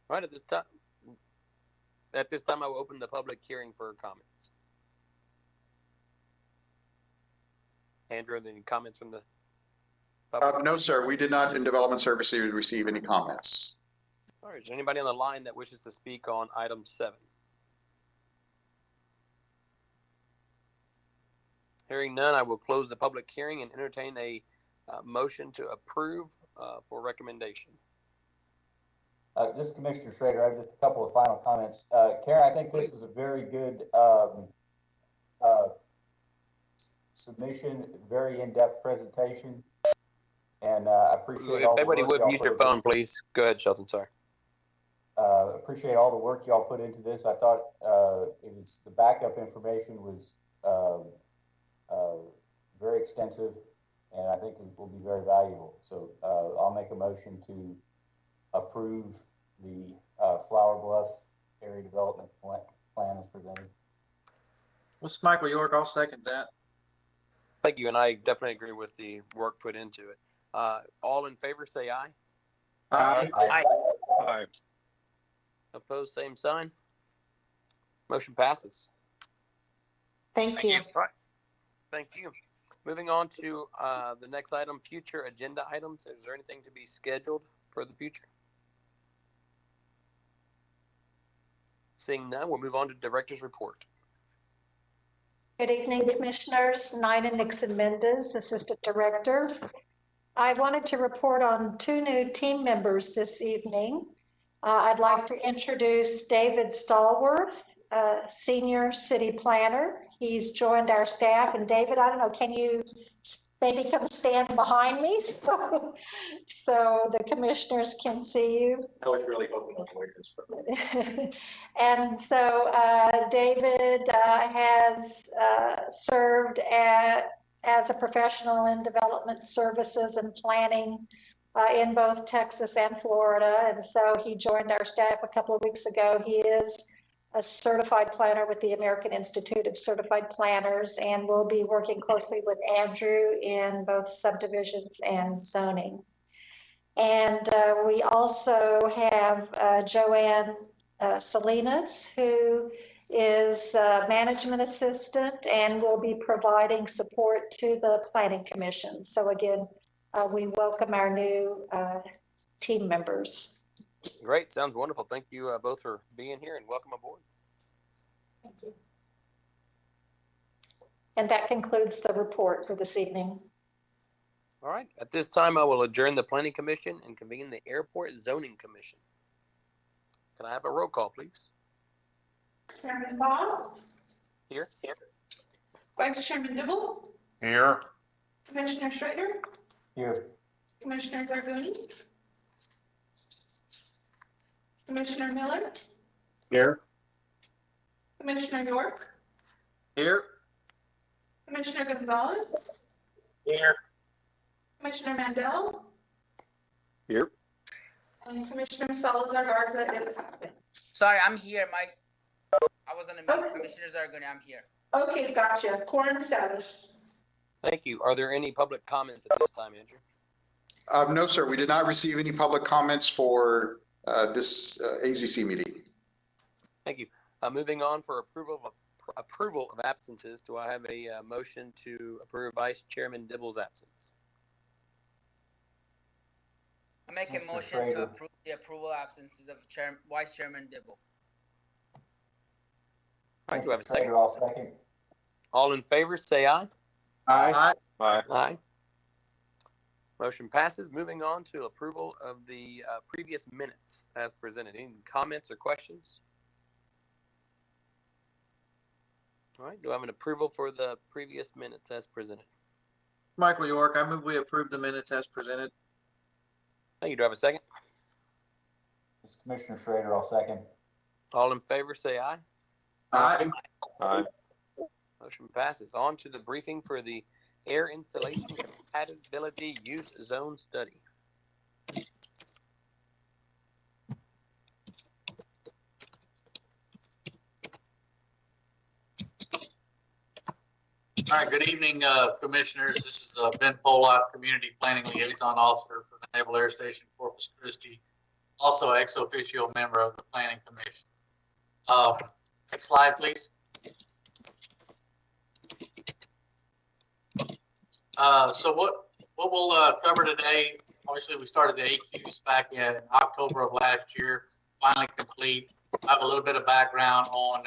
All right, at this time, I will open the public hearing for comments. Andrew, any comments from the public? No, sir. We did not in Development Services receive any comments. All right, is there anybody on the line that wishes to speak on item 7? Hearing none, I will close the public hearing and entertain a motion to approve for recommendation. This is Commissioner Schrader. I have just a couple of final comments. Karen, I think this is a very good submission, very in-depth presentation, and I appreciate all the work. Everybody would mute your phone, please. Go ahead, Shelton. Sorry. Appreciate all the work y'all put into this. I thought the backup information was very extensive, and I think it will be very valuable. So I'll make a motion to approve the Flower Bluff Area Development Plan as presented. This is Michael York. I'll second that. Thank you, and I definitely agree with the work put into it. All in favor, say aye. Aye. Aye. Aye. Opposed, same sign. Motion passes. Thank you. All right. Thank you. Moving on to the next item, future agenda items. Is there anything to be scheduled for the future? Seeing none, we'll move on to Director's Report. Good evening, Commissioners. Nina Nixon Mendez, Assistant Director. I wanted to report on 2 new team members this evening. I'd like to introduce David Stallworth, Senior City Planner. He's joined our staff. And David, I don't know, can you maybe come stand behind me so the commissioners can see you? I was really hoping to avoid this. And so David has served as a professional in development services and planning in both Texas and Florida. And so he joined our staff a couple of weeks ago. He is a certified planner with the American Institute of Certified Planners, and will be working closely with Andrew in both subdivisions and zoning. And we also have Joanne Salinas, who is a management assistant and will be providing support to the Planning Commission. So again, we welcome our new team members. Great, sounds wonderful. Thank you both for being here and welcome aboard. Thank you. And that concludes the report for this evening. All right, at this time, I will adjourn the Planning Commission and convene the Airport Zoning Commission. Can I have a roll call, please? Chairman Bob? Here. Vice Chairman Dibble? Here. Commissioner Schrader? Here. Commissioner Zarguni? Commissioner Miller? Here. Commissioner York? Here. Commissioner Gonzalez? Here. Commissioner Mandel? Here. And Commissioner Salazar Garza is absent. Sorry, I'm here. I was on a meeting. Commissioner Zarguni, I'm here. Okay, gotcha. Quorum established. Thank you. Are there any public comments at this time, Andrew? No, sir, we did not receive any public comments for this AZC meeting. Thank you. Moving on for approval of absences. Do I have a motion to approve Vice Chairman Dibble's absence? I make a Mr. motion Schrader. to approve the approval absences of Vice Chairman Dibble. All right, do I have a Mr. second? Schrader, I'll second. All in favor, say aye. Aye. Aye. Motion passes. Moving on to approval of the previous minutes as presented. Any comments or questions? All right, do I have an approval for the previous minutes as presented? Michael York, I move we approve the minutes as presented. Thank you. Do I have a second? This is Commissioner Schrader, I'll second. All in favor, say aye. Aye. Aye. Motion passes. On to the briefing for the air installation compatibility use zone study. All right, good evening, commissioners. This is Ben Pollock, Community Planning Liaison Officer for the Naval Air Station Corpus Christi, also ex officio member of the Planning Commission. Next slide, please. So what we'll cover today, obviously we started the AQs back in October of last year, finally complete. I have a little bit of background on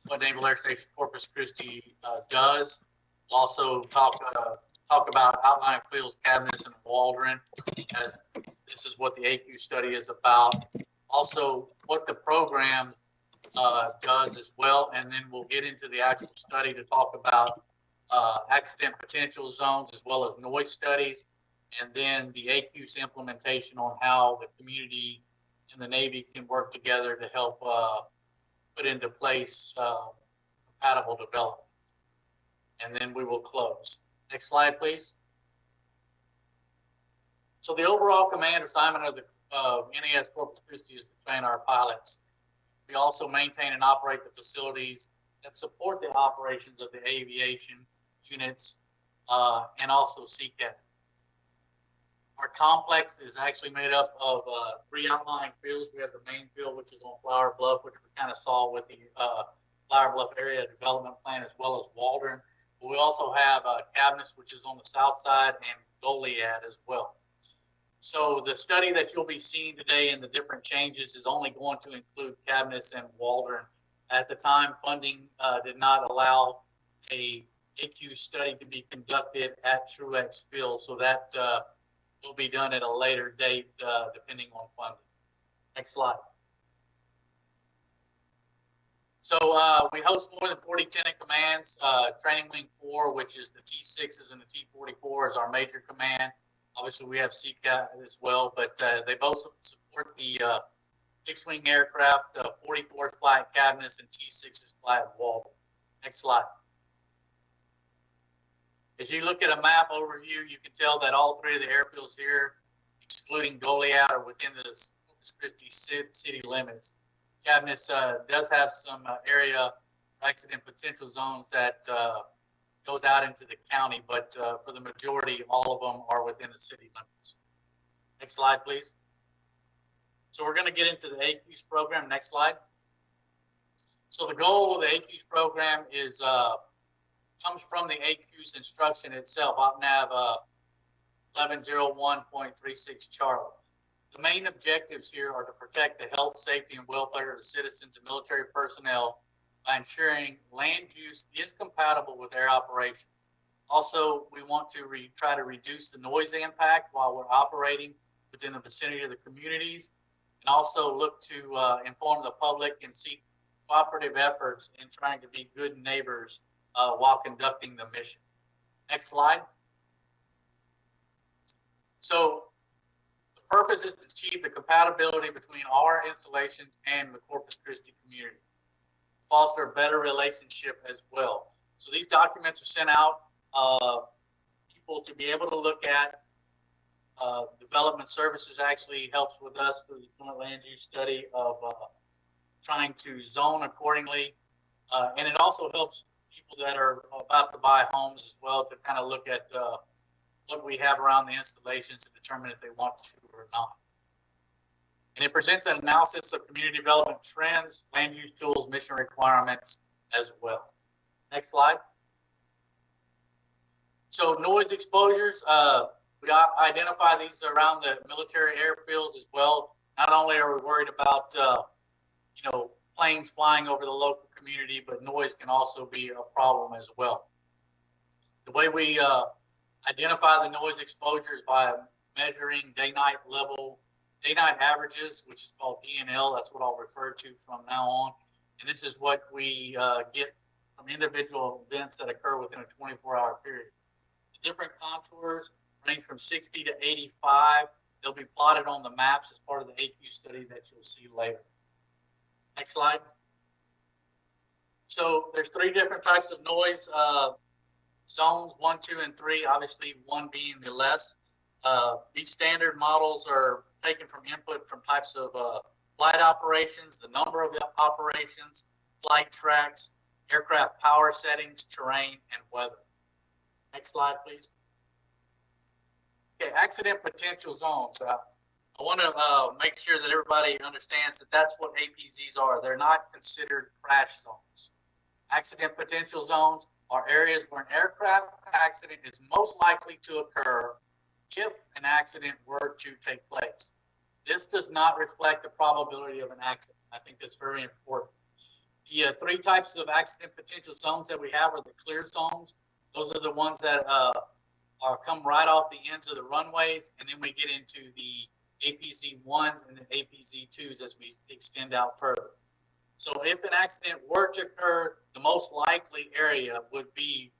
what Naval Air Station Corpus Christi does. We'll also talk about outlying fields, cabinets, and Waldron, as this is what the AQ study is about. Also, what the program does as well, and then we'll get into the actual study to talk about accident potential zones as well as noise studies, and then the AQ's implementation on how the community and the Navy can work together to help put into place compatible development. And then we will close. Next slide, please. So the overall command assignment of the NAS Corpus Christi is to train our pilots. We also maintain and operate the facilities that support the operations of the aviation units and also CCAT. Our complex is actually made up of 3 outlying fields. We have the main field, which is on Flower Bluff, which we kind of saw with the Flower Bluff Area Development Plan, as well as Waldron. But we also have Cabinets, which is on the south side, and Goliad as well. So the study that you'll be seeing today and the different changes is only going to include Cabinets and Waldron. At the time, funding did not allow a AQ study to be conducted at Truex Field, so that will be done at a later date depending on funding. Next slide. So we host more than 40 tenant commands. Training Wing 4, which is the T6s and the T44, is our major command. Obviously, we have CCAT as well, but they both support the fixed-wing aircraft, the 44th Flight Cabinets, and T6's Flight Wall. Next slide. As you look at a map overview, you can tell that all 3 of the airfields here, excluding Goliad, are within the Corpus Christi city limits. Cabinets does have some area accident potential zones that goes out into the county, but for the majority, all of them are within the city limits. Next slide, please. So we're going to get into the AQs program. Next slide. So the goal of the AQs program is comes from the AQs instruction itself, OPNAV 1101.36 Charlie. The main objectives here are to protect the health, safety, and welfare of the citizens and military personnel by ensuring land use is compatible with air operation. Also, we want to try to reduce the noise impact while we're operating within the vicinity of the communities, and also look to inform the public and seek cooperative efforts in trying to be good neighbors while conducting the mission. Next slide. So the purpose is to achieve the compatibility between our installations and the Corpus Christi community, foster a better relationship as well. So these documents are sent out people to be able to look at. Development Services actually helps with us through the joint land use study of trying to zone accordingly. And it also helps people that are about to buy homes as well to kind of look at what we have around the installations to determine if they want to or not. And it presents an analysis of community development trends, land use tools, mission requirements as well. Next slide. So noise exposures, we identify these around the military airfields as well. Not only are we worried about, planes flying over the local community, but noise can also be a problem as well. The way we identify the noise exposure is by measuring day-night averages, which is called DNL. That's what I'll refer to from now on. And this is what we get from individual events that occur within a 24-hour period. The different contours range from 60 to 85. They'll be plotted on the maps as part of the AQ study that you'll see later. Next slide. So there's 3 different types of noise zones, 1, 2, and 3, obviously 1 being the less. These standard models are taken from input from types of flight operations, the number of operations, flight tracks, aircraft power settings, terrain, and weather. Next slide, please. Okay, accident potential zones. I want to make sure that everybody understands that that's what APZs are. They're not considered crash zones. Accident potential zones are areas where an aircraft accident is most likely to occur if an accident were to take place. This does not reflect the probability of an accident. I think that's very important. The 3 types of accident potential zones that we have are the clear zones. Those are the ones that come right off the ends of the runways, and then we get into the APZ-1s and the APZ-2s as we extend out further. So if an accident were to occur, the most likely area would be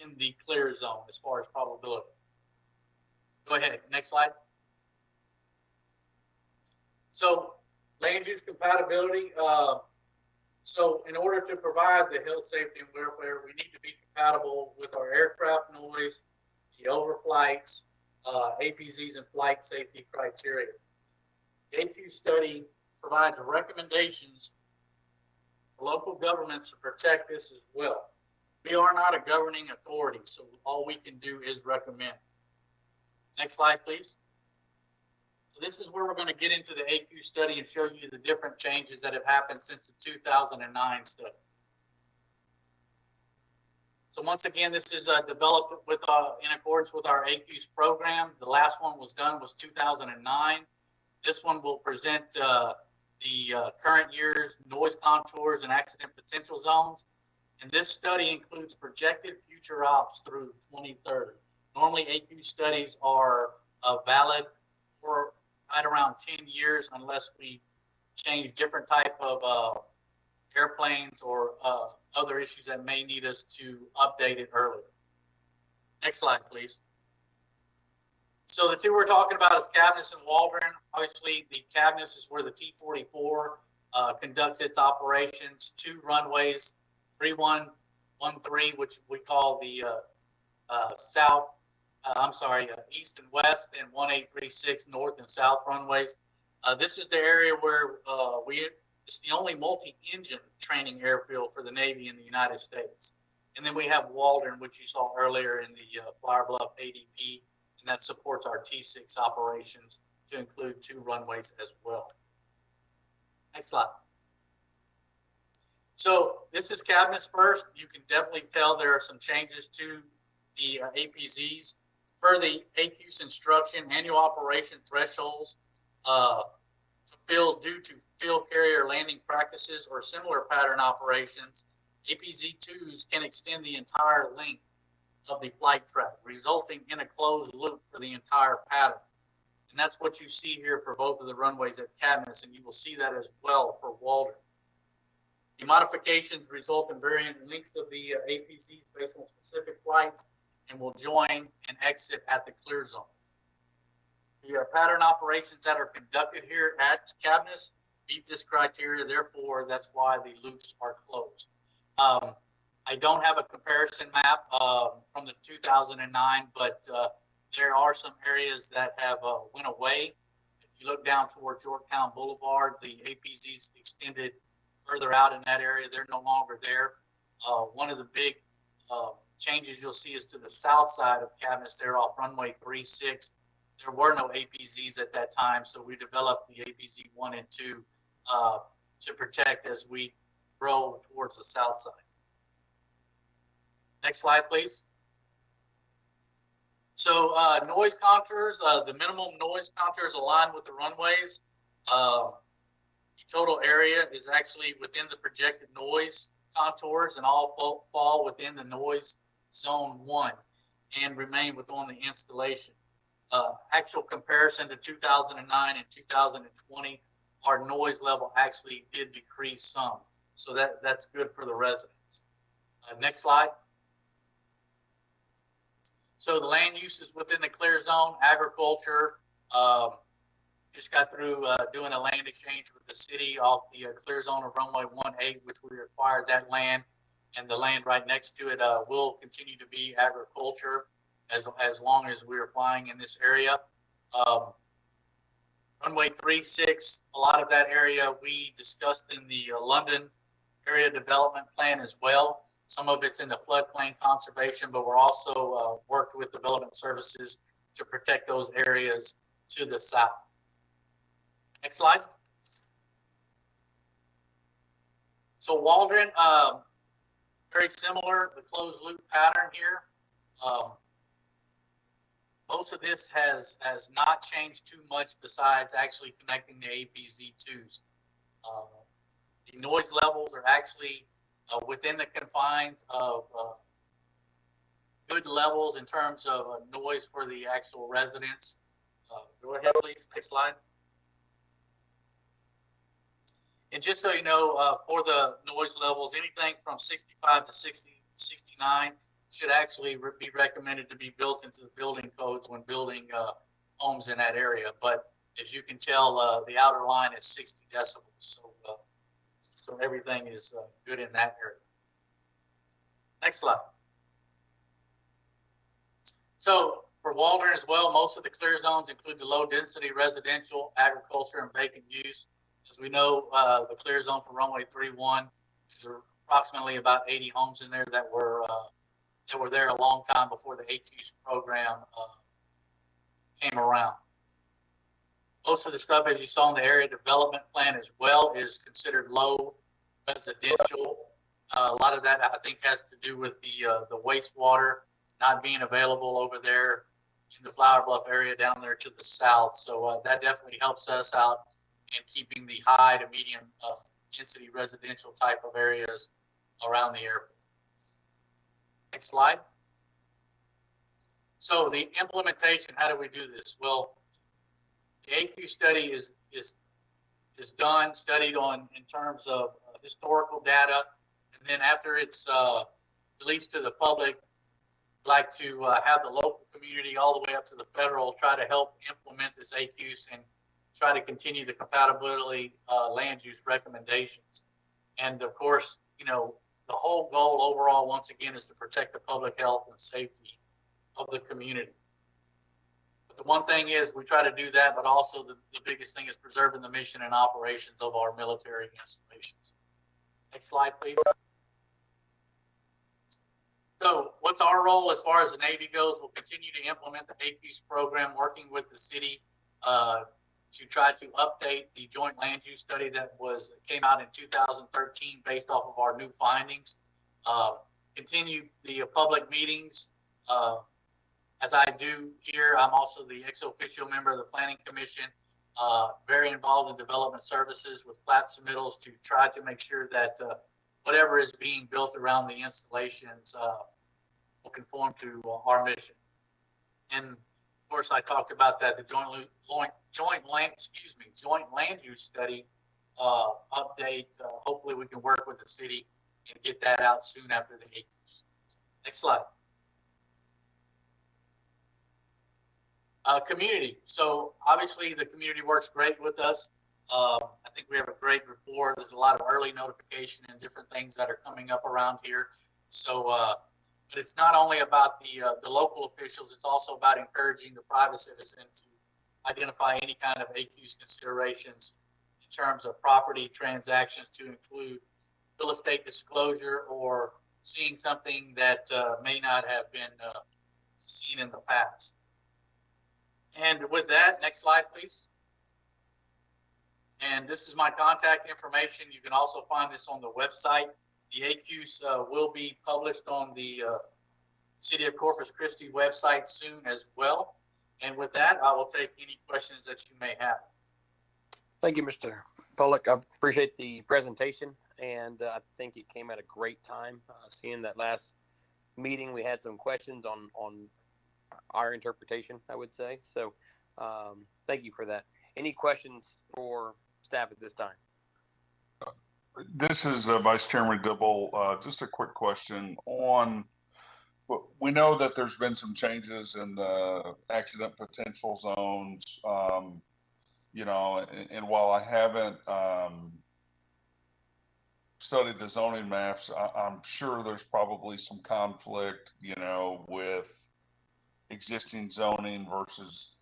in the clear zone as far as probability. Go ahead, next slide. So land use compatibility. So in order to provide the health, safety, and welfare, we need to be compatible with our aircraft noise, the overflights, APZs, and flight safety criteria. The AQ study provides recommendations for local governments to protect this as well. We are not a governing authority, so all we can do is recommend. Next slide, please. So this is where we're going to get into the AQ study and show you the different changes that have happened since the 2009 study. So once again, this is developed with in accordance with our AQ's program. The last one was 2009. This one will present the current year's noise contours and accident potential zones. And this study includes projected future ops through 2030. Normally, AQ studies are valid for right around 10 years unless we change different type of airplanes or other issues that may need us to update it earlier. Next slide, please. So the 2 we're talking about is Cabness and Waldron. Obviously, the Cabness is where the T-44 conducts its operations. 2 runways, 3113, which we call the east and west, and 1836 north and south runways. This is the area where it's the only multi-engine training airfield for the Navy in the United States. And then we have Waldron, which you saw earlier in the Flower Bluff ADP, and that supports our T6 operations to include 2 runways as well. Next slide. So this is Cabness first. You can definitely tell there are some changes to the APZs. Per the AQ's instruction, annual operation thresholds fulfilled due to field carrier landing practices or similar pattern operations, APZ-2s can extend the entire length of the flight track, resulting in a closed loop for the entire pattern. And that's what you see here for both of the runways at Cabness, and you will see that as well for Waldron. The modifications result in varying lengths of the APZs based on specific flights and will join and exit at the clear zone. The pattern operations that are conducted here at Cabness meet this criteria, therefore that's why the loops are closed. I don't have a comparison map from the 2009, but there are some areas that have went away. If you look down towards Yorktown Boulevard, the APZs extended further out in that area. They're no longer there. One of the big changes you'll see is to the south side of cabinets there off runway 36. There were no APZs at that time, so we developed the APZ 1 and 2 to protect as we grow towards the south side. Next slide, please. So noise contours, the minimum noise contours aligned with the runways. The total area is actually within the projected noise contours, and all fall within the noise zone 1 and remain within the installation. Actual comparison to 2009 and 2020, our noise level actually did decrease some. So that's good for the residents. Next slide. So the land uses within the clear zone, agriculture, just got through doing a land exchange with the city off the clear zone of runway 18, which we acquired that land, and the land right next to it will continue to be agriculture as long as we are flying in this area. Runway 36, a lot of that area we discussed in the London area development plan as well. Some of it's in the floodplain conservation, but we're also worked with development services to protect those areas to the south. Next slide. So Waldron, very similar, the closed loop pattern here. Most of this has not changed too much besides actually connecting the APZ2s. The noise levels are actually within the confines of good levels in terms of noise for the actual residents. Go ahead, please. Next slide. And just so you know, for the noise levels, anything from 65 to 69 should actually be recommended to be built into the building codes when building homes in that area. But as you can tell, the outer line is 60 decibels. So everything is good in that area. Next slide. So for Waldron as well, most of the clear zones include the low density residential, agriculture, and vacant use. As we know, the clear zone for runway 31 is approximately about 80 homes in there that were there a long time before the AQ's program came around. Most of the stuff, as you saw in the area development plan as well, is considered low residential. A lot of that, I think, has to do with the wastewater not being available over there in the Flower Bluff area down there to the south. So that definitely helps us out in keeping the high to medium density residential type of areas around the airport. Next slide. So the implementation, how do we do this? Well, the AQ study is done, studied on in terms of historical data, and then after it's released to the public, I'd like to have the local community all the way up to the federal try to help implement this AQs and try to continue the compatibility land use recommendations. And of course, you know, the whole goal overall, once again, is to protect the public health and safety of the community. But the one thing is we try to do that, but also the biggest thing is preserving the mission and operations of our military installations. Next slide, please. So what's our role as far as the Navy goes? We'll continue to implement the AQ's program, working with the city to try to update the joint land use study that came out in 2013 based off of our new findings. Continue the public meetings. As I do here, I'm also the ex-officio member of the Planning Commission, very involved in development services with plat submittals to try to make sure that whatever is being built around the installations will conform to our mission. And of course, I talked about that, the joint land use study update. Hopefully we can work with the city and get that out soon after the AQs. Next slide. Community. So obviously the community works great with us. I think we have a great rapport. There's a lot of early notification and different things that are coming up around here. So, but it's not only about the local officials, it's also about encouraging the private citizen to identify any kind of AQ's considerations in terms of property transactions to include real estate disclosure or seeing something that may not have been seen in the past. And with that, next slide, please. And this is my contact information. You can also find this on the website. The AQs will be published on the City of Corpus Christi website soon as well. And with that, I will take any questions that you may have. Thank you, Mr. Pollock. I appreciate the presentation, and I think it came at a great time. Seeing that last meeting, we had some questions on our interpretation, I would say. So thank you for that. Any questions for staff at this time? This is Vice Chairman Dibble. Just a quick question on, we know that there's been some changes in the accident potential zones, you know, and while I haven't studied the zoning maps, I'm sure there's probably some conflict, you know, with existing zoning versus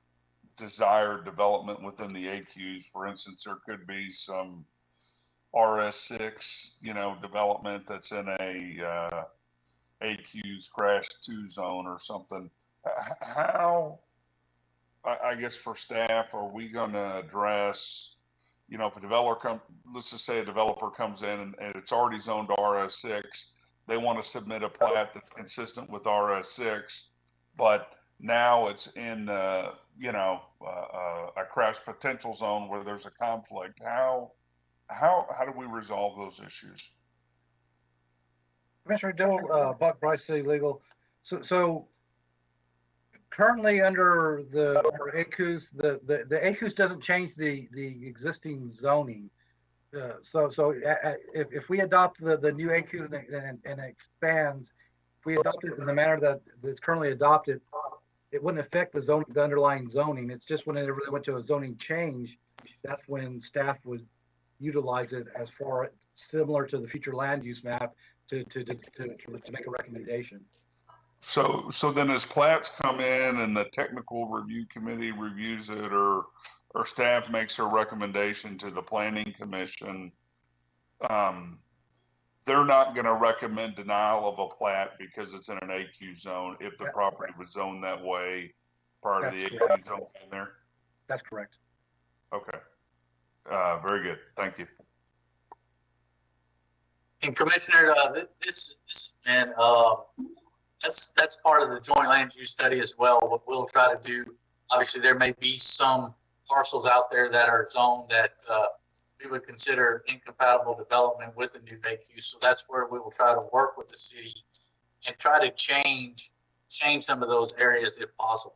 desired development within the AQs. For instance, there could be some RS6, you know, development that's in a AQ's crash 2 zone or something. How, I guess for staff, are we going to address, you know, if a developer let's just say a developer comes in and it's already zoned RS6, they want to submit a plat that's consistent with RS6, but now it's in, you know, a crash potential zone where there's a conflict. How do we resolve those issues? Commissioner Dill, Buck Bryce City Legal. So currently under the AQs, the AQs doesn't change the existing zoning. So if we adopt the new AQs and it expands, if we adopt it in the manner that is currently adopted, it wouldn't affect the underlying zoning. It's just whenever they went to a zoning change, that's when staff would utilize it as far similar to the future land use map to make a recommendation. So then as plats come in and the technical review committee reviews it, or staff makes a recommendation to the planning commission, they're not going to recommend denial of a plat because it's in an AQ zone if the property was zoned that way prior to the AQ zone in there? That's correct. Okay. Very good. Thank you. And Commissioner, that's part of the joint land use study as well. What we'll try to do, obviously, there may be some parcels out there that are zoned that we would consider incompatible development with the new AQ. So that's where we will try to work with the city and try to change some of those areas if possible.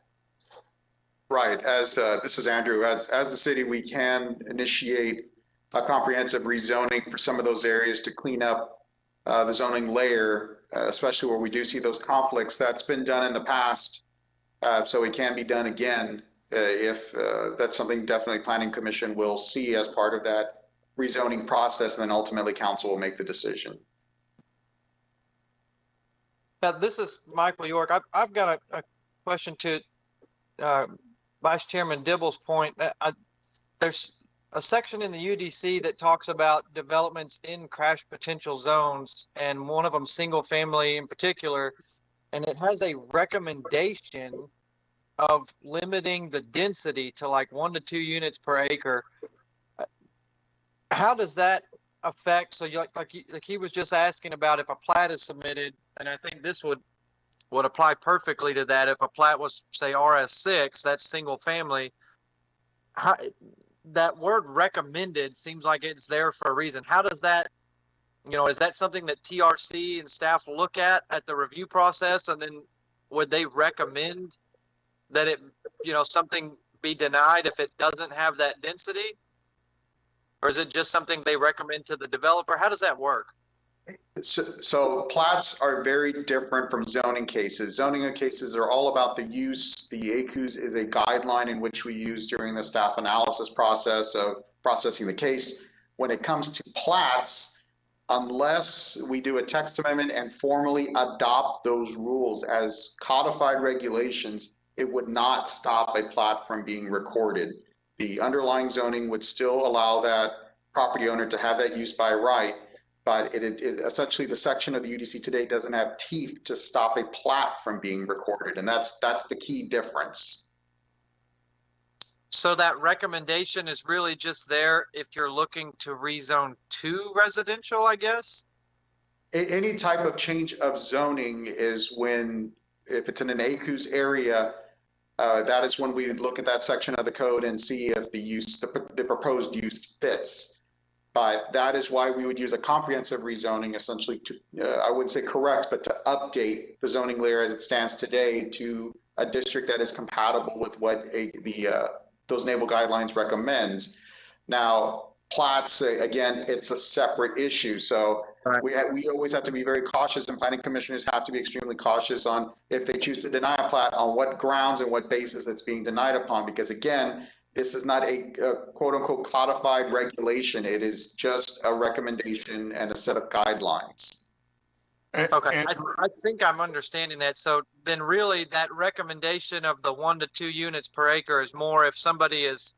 Right. As this is Andrew, as the city, we can initiate a comprehensive rezoning for some of those areas to clean up the zoning layer, especially where we do see those conflicts. That's been done in the past, so it can be done again if that's something definitely Planning Commission will see as part of that rezoning process, and then ultimately council will make the decision. Now, this is Michael York. I've got a question to Vice Chairman Dibble's point. There's a section in the UDC that talks about developments in crash potential zones, and one of them single family in particular, and it has a recommendation of limiting the density to like 1 to 2 units per acre. How does that affect? So you like he was just asking about if a plat is submitted, and I think this would apply perfectly to that. If a plat was, say, RS6, that's single family. That word recommended seems like it's there for a reason. How does that, you know, is that something that TRC and staff look at the review process, and then would they recommend that it, you know, something be denied if it doesn't have that density? Or is it just something they recommend to the developer? How does that work? So plats are very different from zoning cases. Zoning cases are all about the use. The AQs is a guideline in which we use during the staff analysis process of processing the case. When it comes to plats, unless we do a text amendment and formally adopt those rules as codified regulations, it would not stop a plat from being recorded. The underlying zoning would still allow that property owner to have that use by right. but it essentially the section of the UDC today doesn't have teeth to stop a plat from being recorded, and that's the key difference. So that recommendation is really just there if you're looking to rezone to residential, I guess? Any type of change of zoning is when, if it's in an ACUS area, that is when we look at that section of the code and see if the proposed use fits. But that is why we would use a comprehensive rezoning, essentially to, I wouldn't say correct, but to update the zoning layer as it stands today to a district that is compatible with what those naval guidelines recommends. Now, plats, again, it's a separate issue. So we always have to be very cautious, and planning commissioners have to be extremely cautious on if they choose to deny a plat, on what grounds and what basis it's being denied upon. Because again, this is not a quote unquote codified regulation. It is just a recommendation and a set of guidelines. Okay, I think I'm understanding that. So then really that recommendation of the 1 to 2 units per acre is more if somebody is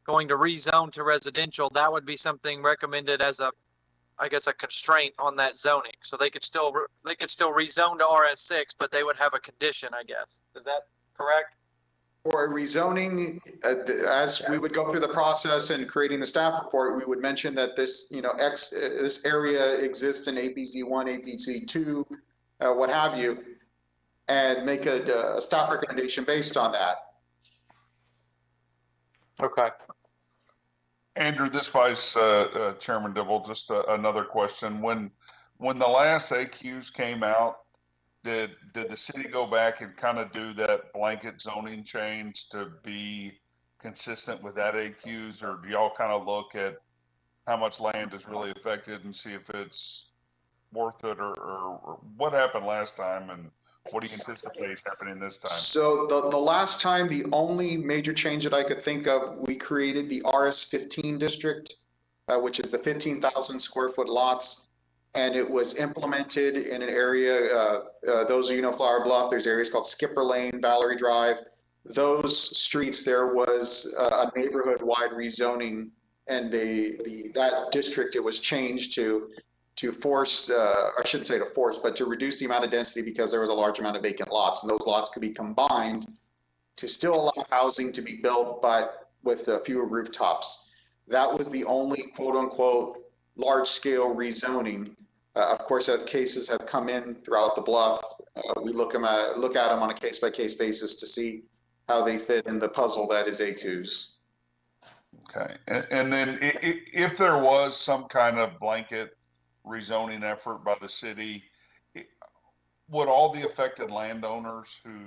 going to rezone to residential, that would be something recommended as a, I guess, a constraint on that zoning. So they could still rezone to RS6, but they would have a condition, I guess. Is that correct? For a rezoning, as we would go through the process and creating the staff report, we would mention that this, this area exists in APZ1, APZ2, what have you, and make a staff recommendation based on that. Okay. Andrew, this Vice Chairman Dibble, just another question. When the last AQs came out, did the city go back and kind of do that blanket zoning change to be consistent with that AQs, or do y'all kind of look at how much land is really affected and see if it's worth it, or what happened last time, and what do you anticipate happening this time? So the last time, the only major change that I could think of, we created the RS15 district, which is the 15,000 square foot lots. And it was implemented in an area, those of you know Flower Bluff, there's areas called Skipper Lane, Valerie Drive. Those streets, there was a neighborhood-wide rezoning, and that district, it was changed to force, I shouldn't say to force, but to reduce the amount of density because there was a large amount of vacant lots, and those lots could be combined to still allow housing to be built, but with fewer rooftops. That was the only quote-unquote large-scale rezoning. Of course, as cases have come in throughout the Bluff, we look at them on a case-by-case basis to see how they fit in the puzzle that is ACUS. Okay, and then if there was some kind of blanket rezoning effort by the city, would all the affected landowners who,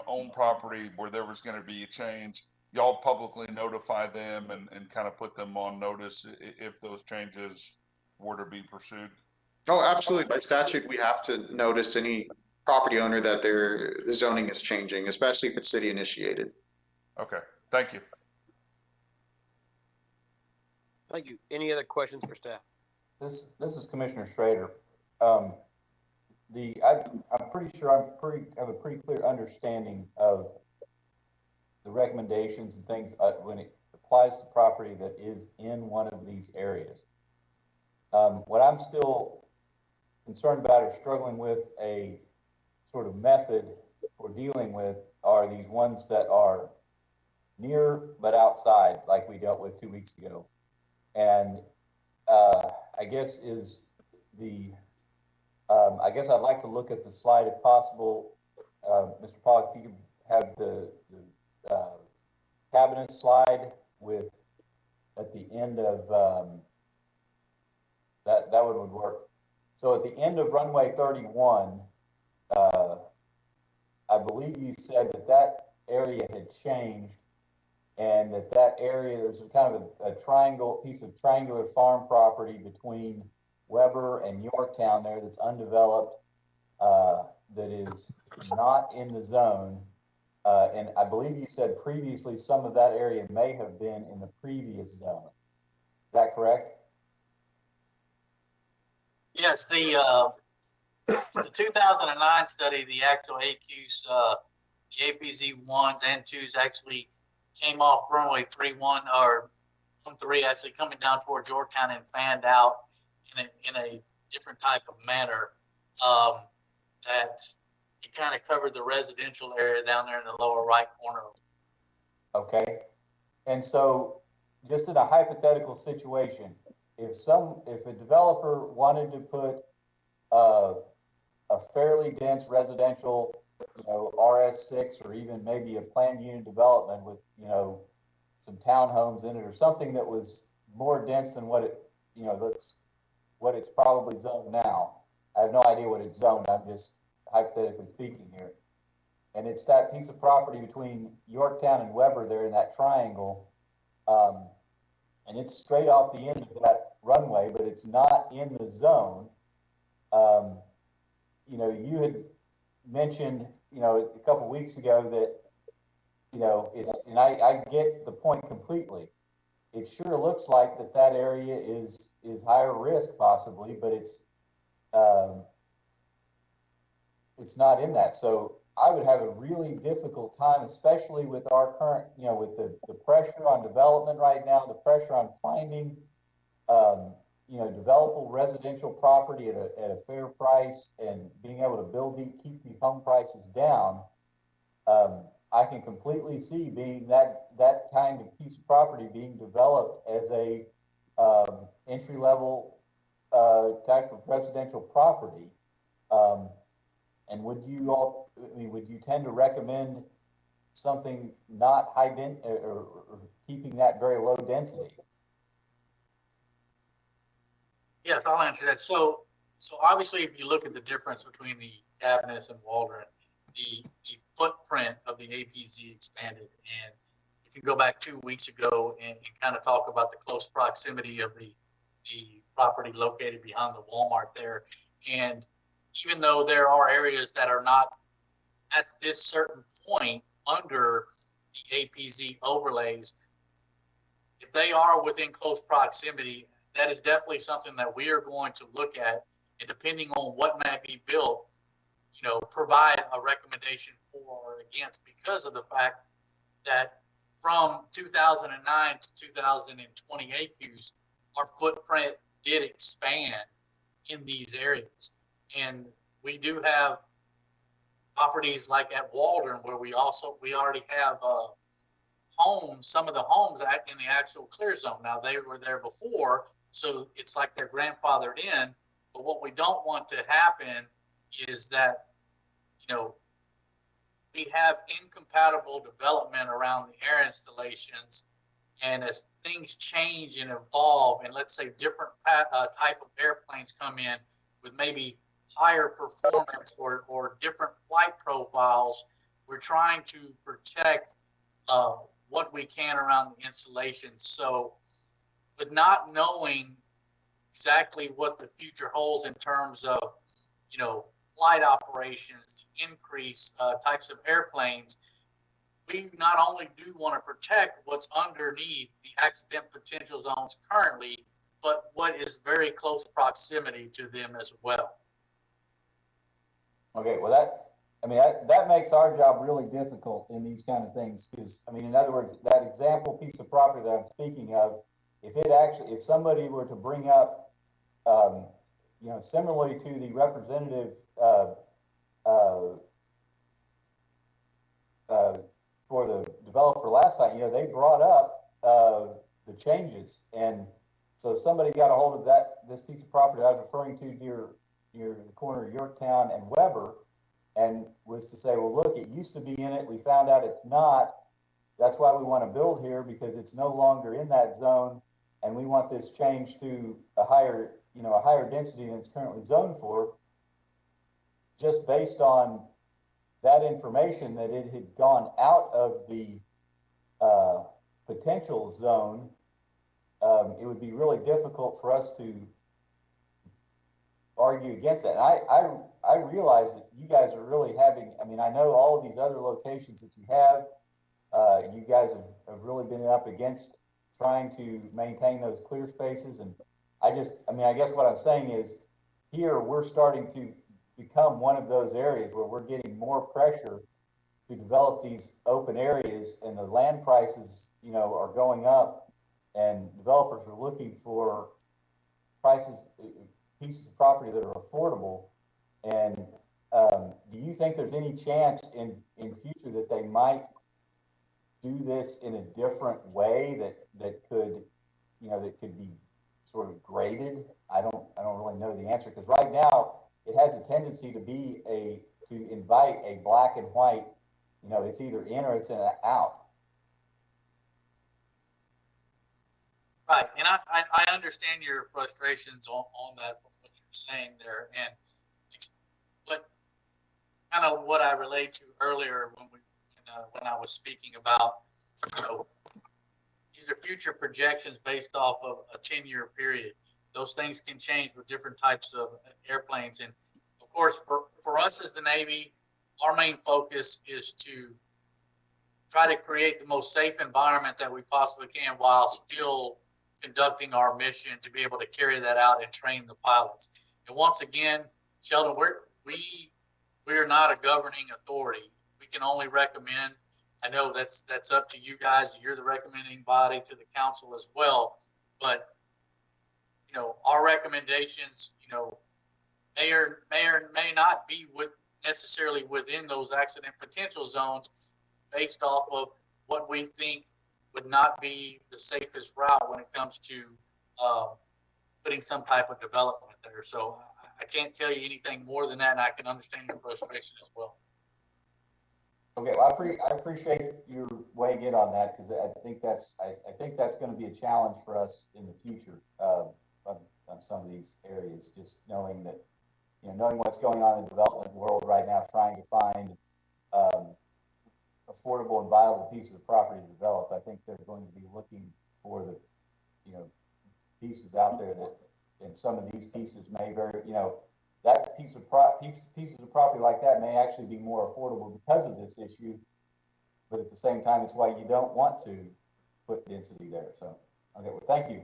own property where there was going to be a change, y'all publicly notify them and kind of put them on notice if those changes were to be pursued? Oh, absolutely. By statute, we have to notice any property owner that the zoning is changing, especially if it's city initiated. Okay, thank you. Thank you. Any other questions for staff? This is Commissioner Schrader. I'm pretty sure I have a pretty clear understanding of the recommendations and things when it applies to property that is in one of these areas. What I'm still concerned about or struggling with a sort of method for dealing with are these ones that are near but outside, like we dealt with 2 weeks ago. And I guess I'd like to look at the slide if possible. Mr. Pollock, if you could have the cabinet slide with at the end of that one would work. So at the end of runway 31, I believe you said that area had changed, and that area, there's a kind of a piece of triangular farm property between Weber and Yorktown there that's undeveloped, that is not in the zone. And I believe you said previously some of that area may have been in the previous zone. Is that correct? Yes, the 2009 study, the actual AQs, the APZ 1s and 2s actually came off runway 31 or 13, actually coming down towards Yorktown and fanned out. in a different type of manner. That it kind of covered the residential area down there in the lower right corner. Okay. And so just in a hypothetical situation, if a developer wanted to put a fairly dense residential, RS6 or even maybe a planned unit development with, some townhomes in it or something that was more dense than what what it's probably zoned now. I have no idea what it's zoned. I'm just hypothetically speaking here. And it's that piece of property between Yorktown and Weber there in that triangle. And it's straight off the end of that runway, but it's not in the zone. You had mentioned, a couple weeks ago that, and I get the point completely. It sure looks like that area is higher risk possibly, but it's not in that. So I would have a really difficult time, especially with our current, with the pressure on development right now, the pressure on finding, developable residential property at a fair price and being able to keep these home prices down. I can completely see being that kind of piece of property being developed as a entry level type of residential property. And would you tend to recommend something not high or keeping that very low density? Yes, I'll answer that. So obviously, if you look at the difference between the Cabinets and Waldron, the footprint of the APZ expanded. And if you go back 2 weeks ago and kind of talk about the close proximity of the property located behind the Walmart there, and even though there are areas that are not at this certain point under the APZ overlays, if they are within close proximity, that is definitely something that we are going to look at, and depending on what might be built, provide a recommendation for or against, because of the fact that from 2009 to 2020 AQs, our footprint did expand in these areas. And we do have properties like at Waldron where we already have homes, some of the homes in the actual clear zone. Now they were there before, so it's like they're grandfathered in. But what we don't want to happen is that, we have incompatible development around the air installations. And as things change and evolve, and let's say different type of airplanes come in with maybe higher performance or different flight profiles, we're trying to protect what we can around the installation. So with not knowing exactly what the future holds in terms of, flight operations to increase types of airplanes, we not only do want to protect what's underneath the accident potential zones currently, but what is very close proximity to them as well. Okay, well that makes our job really difficult in these kind of things, because in other words, that example piece of property that I'm speaking of, if somebody were to bring up, similarly to the representative for the developer last time, they brought up the changes, and so somebody got a hold of this piece of property I was referring to near the corner of Yorktown and Weber, and was to say, well, look, it used to be in it. We found out it's not. That's why we want to build here, because it's no longer in that zone, and we want this changed to a higher density than it's currently zoned for. Just based on that information, that it had gone out of the potential zone, it would be really difficult for us to argue against that. And I realize that you guys are really having, I know all of these other locations that you have, you guys have really been up against trying to maintain those clear spaces. And I guess what I'm saying is, here we're starting to become one of those areas where we're getting more pressure to develop these open areas, and the land prices, are going up, and developers are looking for, prices, pieces of property that are affordable. And do you think there's any chance in future that they might do this in a different way that could, that could be sort of graded? I don't really know the answer, because right now it has a tendency to invite a black and white, it's either in or it's out. Right, and I understand your frustrations on that, from what you're saying there, and but kind of what I relayed to earlier when I was speaking about, these are future projections based off of a 10-year period. Those things can change with different types of airplanes, and of course, for us as the Navy, our main focus is to try to create the most safe environment that we possibly can while still conducting our mission to be able to carry that out and train the pilots. And once again, Sheldon, we are not a governing authority. We can only recommend. I know that's up to you guys. You're the recommending body to the council as well. But our recommendations, may not be necessarily within those accident potential zones, based off of what we think would not be the safest route when it comes to putting some type of development there. So I can't tell you anything more than that, and I can understand your frustration as well. Okay, well, I appreciate your weighing in on that, because I think that's going to be a challenge for us in the future on some of these areas. Just knowing that, knowing what's going on in the development world right now, trying to find affordable and viable pieces of property to develop. I think they're going to be looking for the, pieces out there that, and some of these pieces may that pieces of property like that may actually be more affordable because of this issue. But at the same time, it's why you don't want to put density there. So, okay, well, thank you.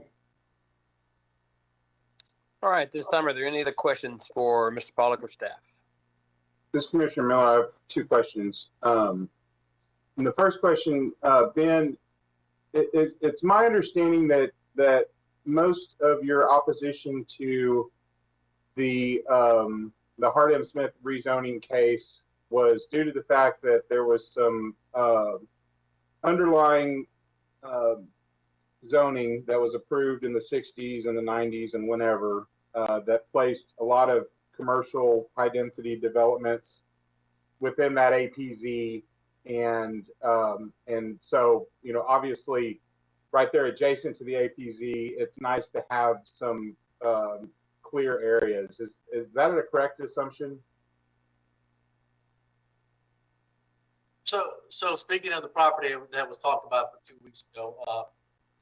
All right, this time, are there any other questions for Mr. Pollock or staff? This is Commissioner Miller. I have two questions. And the first question, Ben, it's my understanding that most of your opposition to the Hart M. Smith rezoning case was due to the fact that there was some underlying zoning that was approved in the 60s and the 90s and whenever that placed a lot of commercial high density developments within that APZ. And so, obviously right there adjacent to the APZ, it's nice to have some clear areas. Is that a correct assumption? So speaking of the property that was talked about for 2 weeks ago,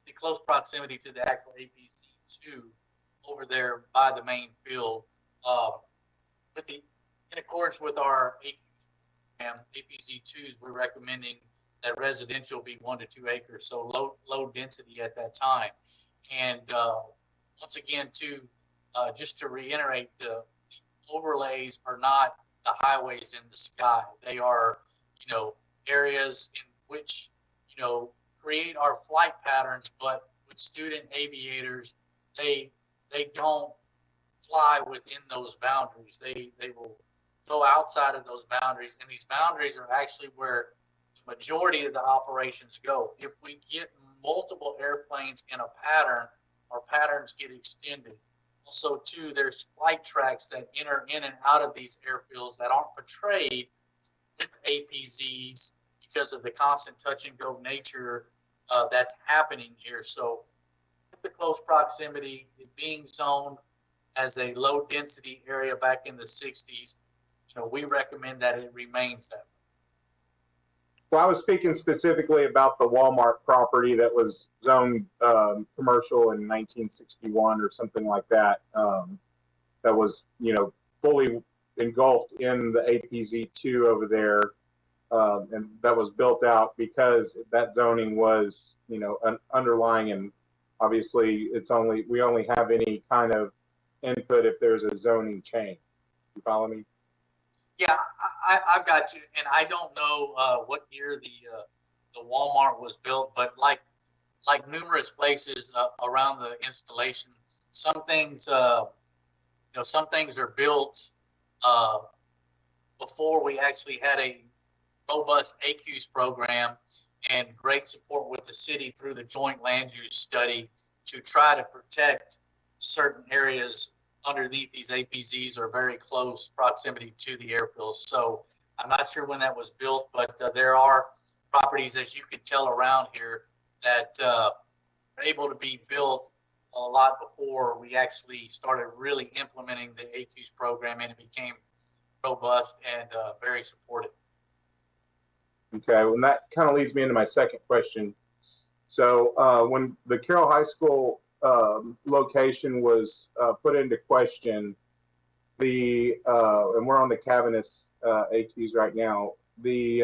the close proximity to the actual APZ2 over there by the main field, in accordance with our APZ2s, we're recommending that residential be 1 to 2 acres, so low density at that time. And once again, just to reiterate, the overlays are not the highways in the sky. They are, areas in which, create our flight patterns, but with student aviators, they don't fly within those boundaries. They will go outside of those boundaries, and these boundaries are actually where the majority of the operations go. If we get multiple airplanes in a pattern, our patterns get extended. Also, too, there's flight tracks that enter in and out of these airfields that aren't portrayed with APZs because of the constant touch and go nature that's happening here. So with the close proximity, it being zoned as a low density area back in the 60s, we recommend that it remains that way. Well, I was speaking specifically about the Walmart property that was zoned commercial in 1961 or something like that. That was, fully engulfed in the APZ2 over there, and that was built out because that zoning was, an underlying, and obviously we only have any kind of input if there's a zoning change. You follow me? Yeah, I've got you, and I don't know what year the Walmart was built, but like numerous places around the installation some things, some things are built before we actually had a robust AQs program and great support with the city through the joint land use study to try to protect certain areas underneath these APZs or very close proximity to the airfields. So I'm not sure when that was built, but there are properties, as you can tell around here, that are able to be built a lot before we actually started really implementing the AQs program, and it became robust and very supported. Okay, well, that kind of leads me into my second question. So when the Carroll High School location was put into question, and we're on the Cavanis AQs right now, the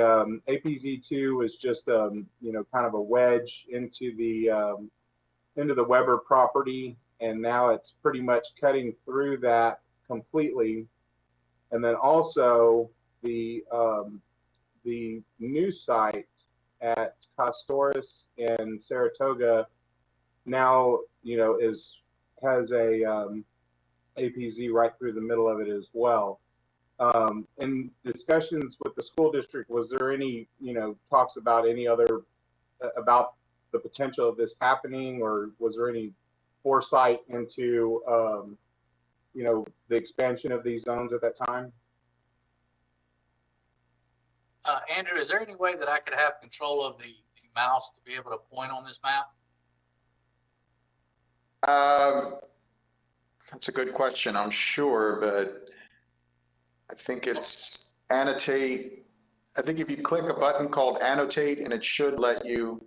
APZ2 was just kind of a wedge into the Weber property, and now it's pretty much cutting through that completely. And then also the new site at Costoris and Saratoga now, has a APZ right through the middle of it as well. In discussions with the school district, was there any, talks about any other, about the potential of this happening, or was there any foresight into, the expansion of these zones at that time? Andrew, is there any way that I could have control of the mouse to be able to point on this map? That's a good question, I'm sure, but I think it's annotate. I think if you click a button called annotate, and it should let you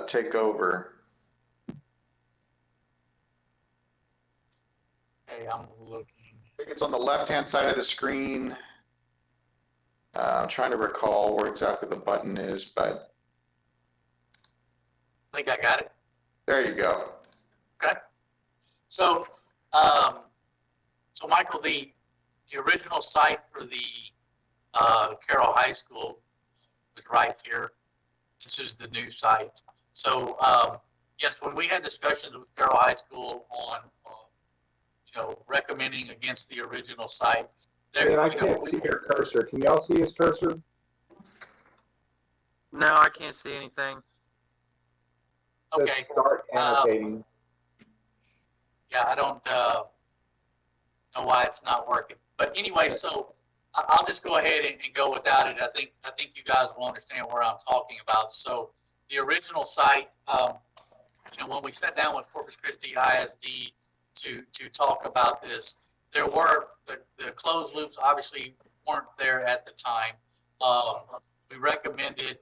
take over. Hey, I'm looking. I think it's on the left-hand side of the screen. I'm trying to recall where exactly the button is, but I think I got it. there you go. Okay. So, Michael, the original site for the Carroll High School was right here. This is the new site. So, yes, when we had discussions with Carroll High School on, recommending against the original site, And I can't see your cursor. Can y'all see his cursor? No, I can't see anything. It says start annotating. Yeah, I don't know why it's not working. But anyway, so I'll just go ahead and go without it. I think you guys will understand where I'm talking about. So the original site, when we sat down with Corpus Christi ISD to talk about this, there were the closed loops obviously weren't there at the time. We recommended,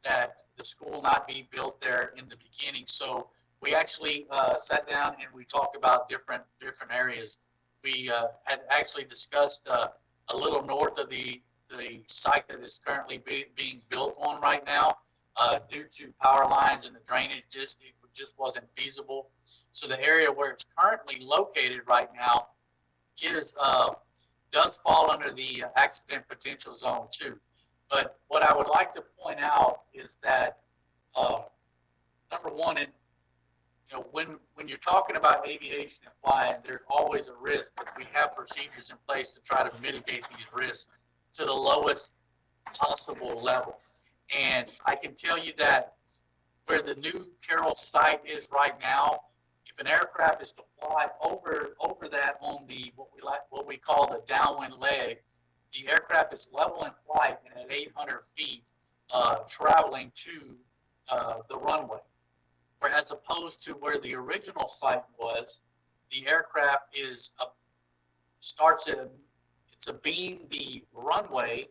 that the school not be built there in the beginning. So we actually sat down and we talked about different areas. We had actually discussed a little north of the site that is currently being built on right now, due to power lines and the drainage, it just wasn't feasible. So the area where it's currently located right now does fall under the accident potential zone too. But what I would like to point out is that number one, when you're talking about aviation and flying, there's always a risk, but we have procedures in place to try to mitigate these risks to the lowest possible level. And I can tell you that where the new Carroll site is right now, if an aircraft is to fly over that on the what we call the downwind leg, the aircraft is level in flight and at 800 feet, traveling to the runway. Whereas opposed to where the original site was, the aircraft it's abeam the runway,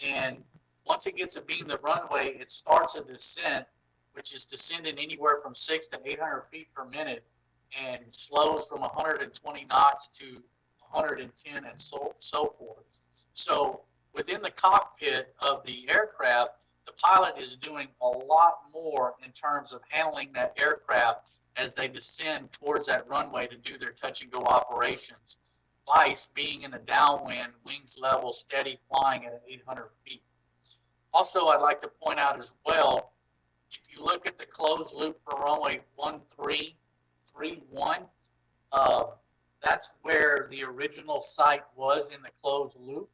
and once it gets abeam the runway, it starts a descent, which is descending anywhere from 600 to 800 feet per minute, and slows from 120 knots to 110 and so forth. So within the cockpit of the aircraft, the pilot is doing a lot more in terms of handling that aircraft as they descend towards that runway to do their touch and go operations. Vice being in a downwind, wings level, steady flying at 800 feet. Also, I'd like to point out as well, if you look at the closed loop for runway 13, 3-1. That's where the original site was in the closed loop.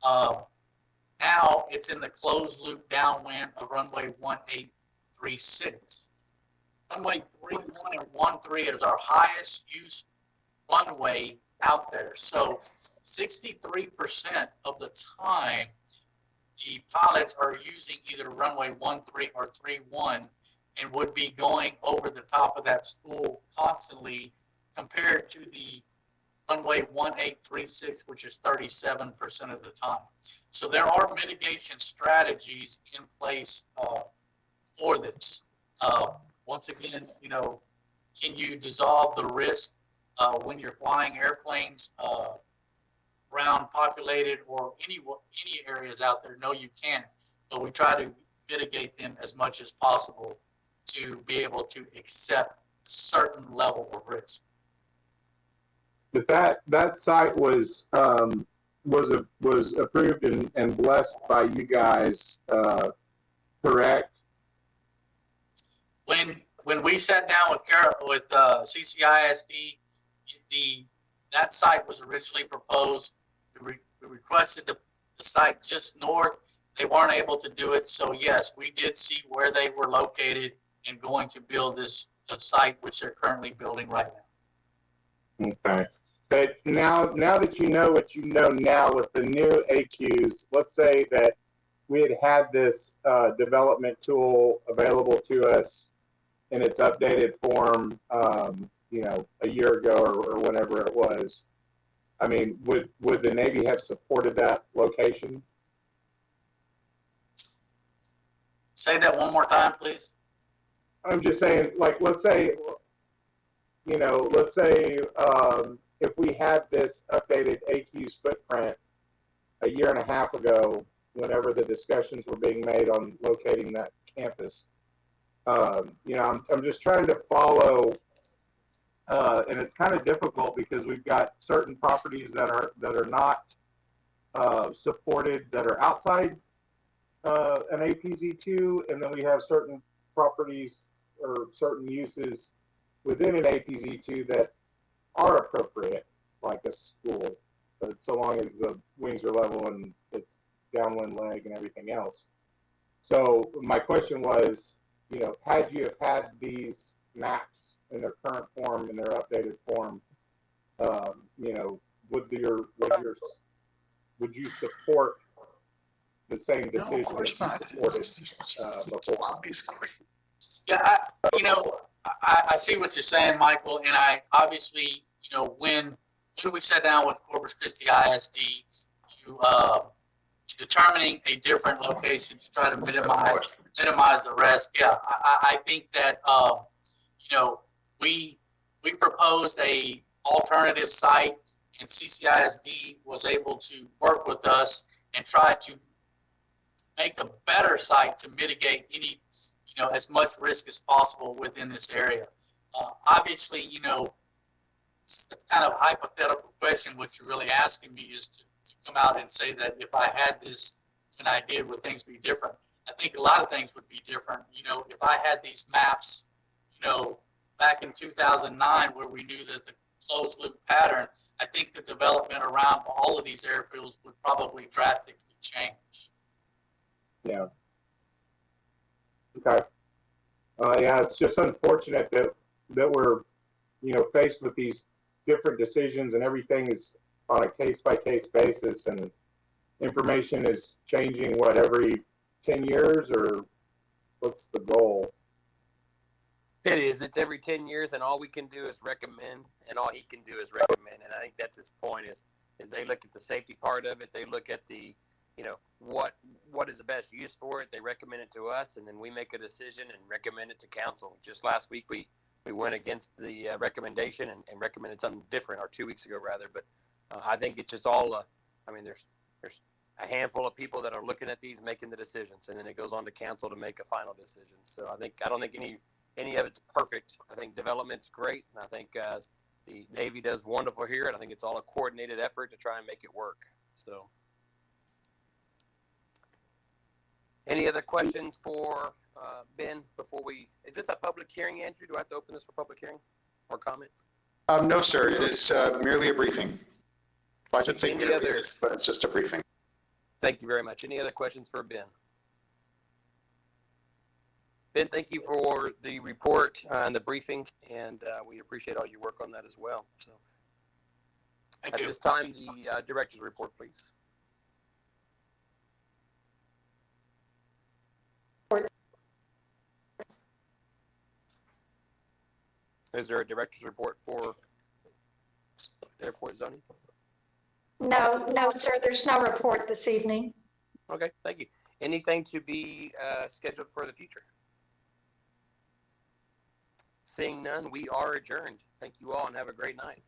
Now it's in the closed loop downwind of runway 1836. Runway 31 and 13 is our highest use runway out there. So 63% of the time, the pilots are using either runway 13 or 31 and would be going over the top of that spool constantly, compared to the runway 1836, which is 37% of the time. So there are mitigation strategies in place for this. Once again, can you dissolve the risk when you're flying airplanes around populated or any areas out there? No, you can't. But we try to mitigate them as much as possible to be able to accept a certain level of risk. But that site was approved and blessed by you guys, correct? When we sat down with CCISD, that site was originally proposed. We requested the site just north. They weren't able to do it, so yes, we did see where they were located and going to build this site, which they're currently building right now. Okay. But now that you know what you know now with the new AQs, let's say that we had this development tool available to us in its updated form, a year ago or whatever it was. I mean, would the Navy have supported that location? Say that one more time, please. I'm just saying, like, let's say if we had this updated AQ's footprint a year and a half ago, whenever the discussions were being made on locating that campus, I'm just trying to follow, and it's kind of difficult because we've got certain properties that are not supported, that are outside an APZ2, and then we have certain properties or certain uses within an APZ2 that are appropriate, like a school, but so long as the wings are level and it's downwind leg and everything else. So my question was, had you have had these maps in their current form, in their updated form, would you support the same decision that you supported before? Yeah, I see what you're saying, Michael, and I obviously, when we sat down with Corpus Christi ISD, determining a different location to try to minimize the risk. Yeah, I think that we proposed a alternative site, and CCISD was able to work with us and try to make a better site to mitigate any as much risk as possible within this area. Obviously, it's kind of a hypothetical question. What you're really asking me is to come out and say that if I had this and I did, would things be different? I think a lot of things would be different. If I had these maps, back in 2009, where we knew that the closed loop pattern, I think the development around all of these airfields would probably drastically change. Yeah. Okay. Yeah, it's just unfortunate that we're, faced with these different decisions, and everything is on a case-by-case basis, and information is changing, every 10 years, or what's the goal? It is. It's every 10 years, and all we can do is recommend, and all he can do is recommend. And I think that's his point is they look at the safety part of it. They look at the, what is the best use for it. They recommend it to us, and then we make a decision and recommend it to council. Just last week, we went against the recommendation and recommended something different, or 2 weeks ago rather. But I think it's just all, there's a handful of people that are looking at these, making the decisions, and then it goes on to council to make a final decision. So I don't think any of it's perfect. I think development's great, and I think the Navy does wonderful here, and I think it's all a coordinated effort to try and make it work. So, any other questions for Ben before is this a public hearing, Andrew? Do I have to open this for public hearing? or comment? No, sir. It is merely a briefing. Well, I should say Any merely other- is, but it's just a briefing. Thank you very much. Any other questions for Ben? Ben, thank you for the report and the briefing, and we appreciate all your work on that as well. So, Thank at you. this time, the director's report, please. Is there a director's report for airport zoning? No, sir, there's no report this evening. Okay, thank you. Anything to be scheduled for the future? Seeing none, we are adjourned. Thank you all and have a great night.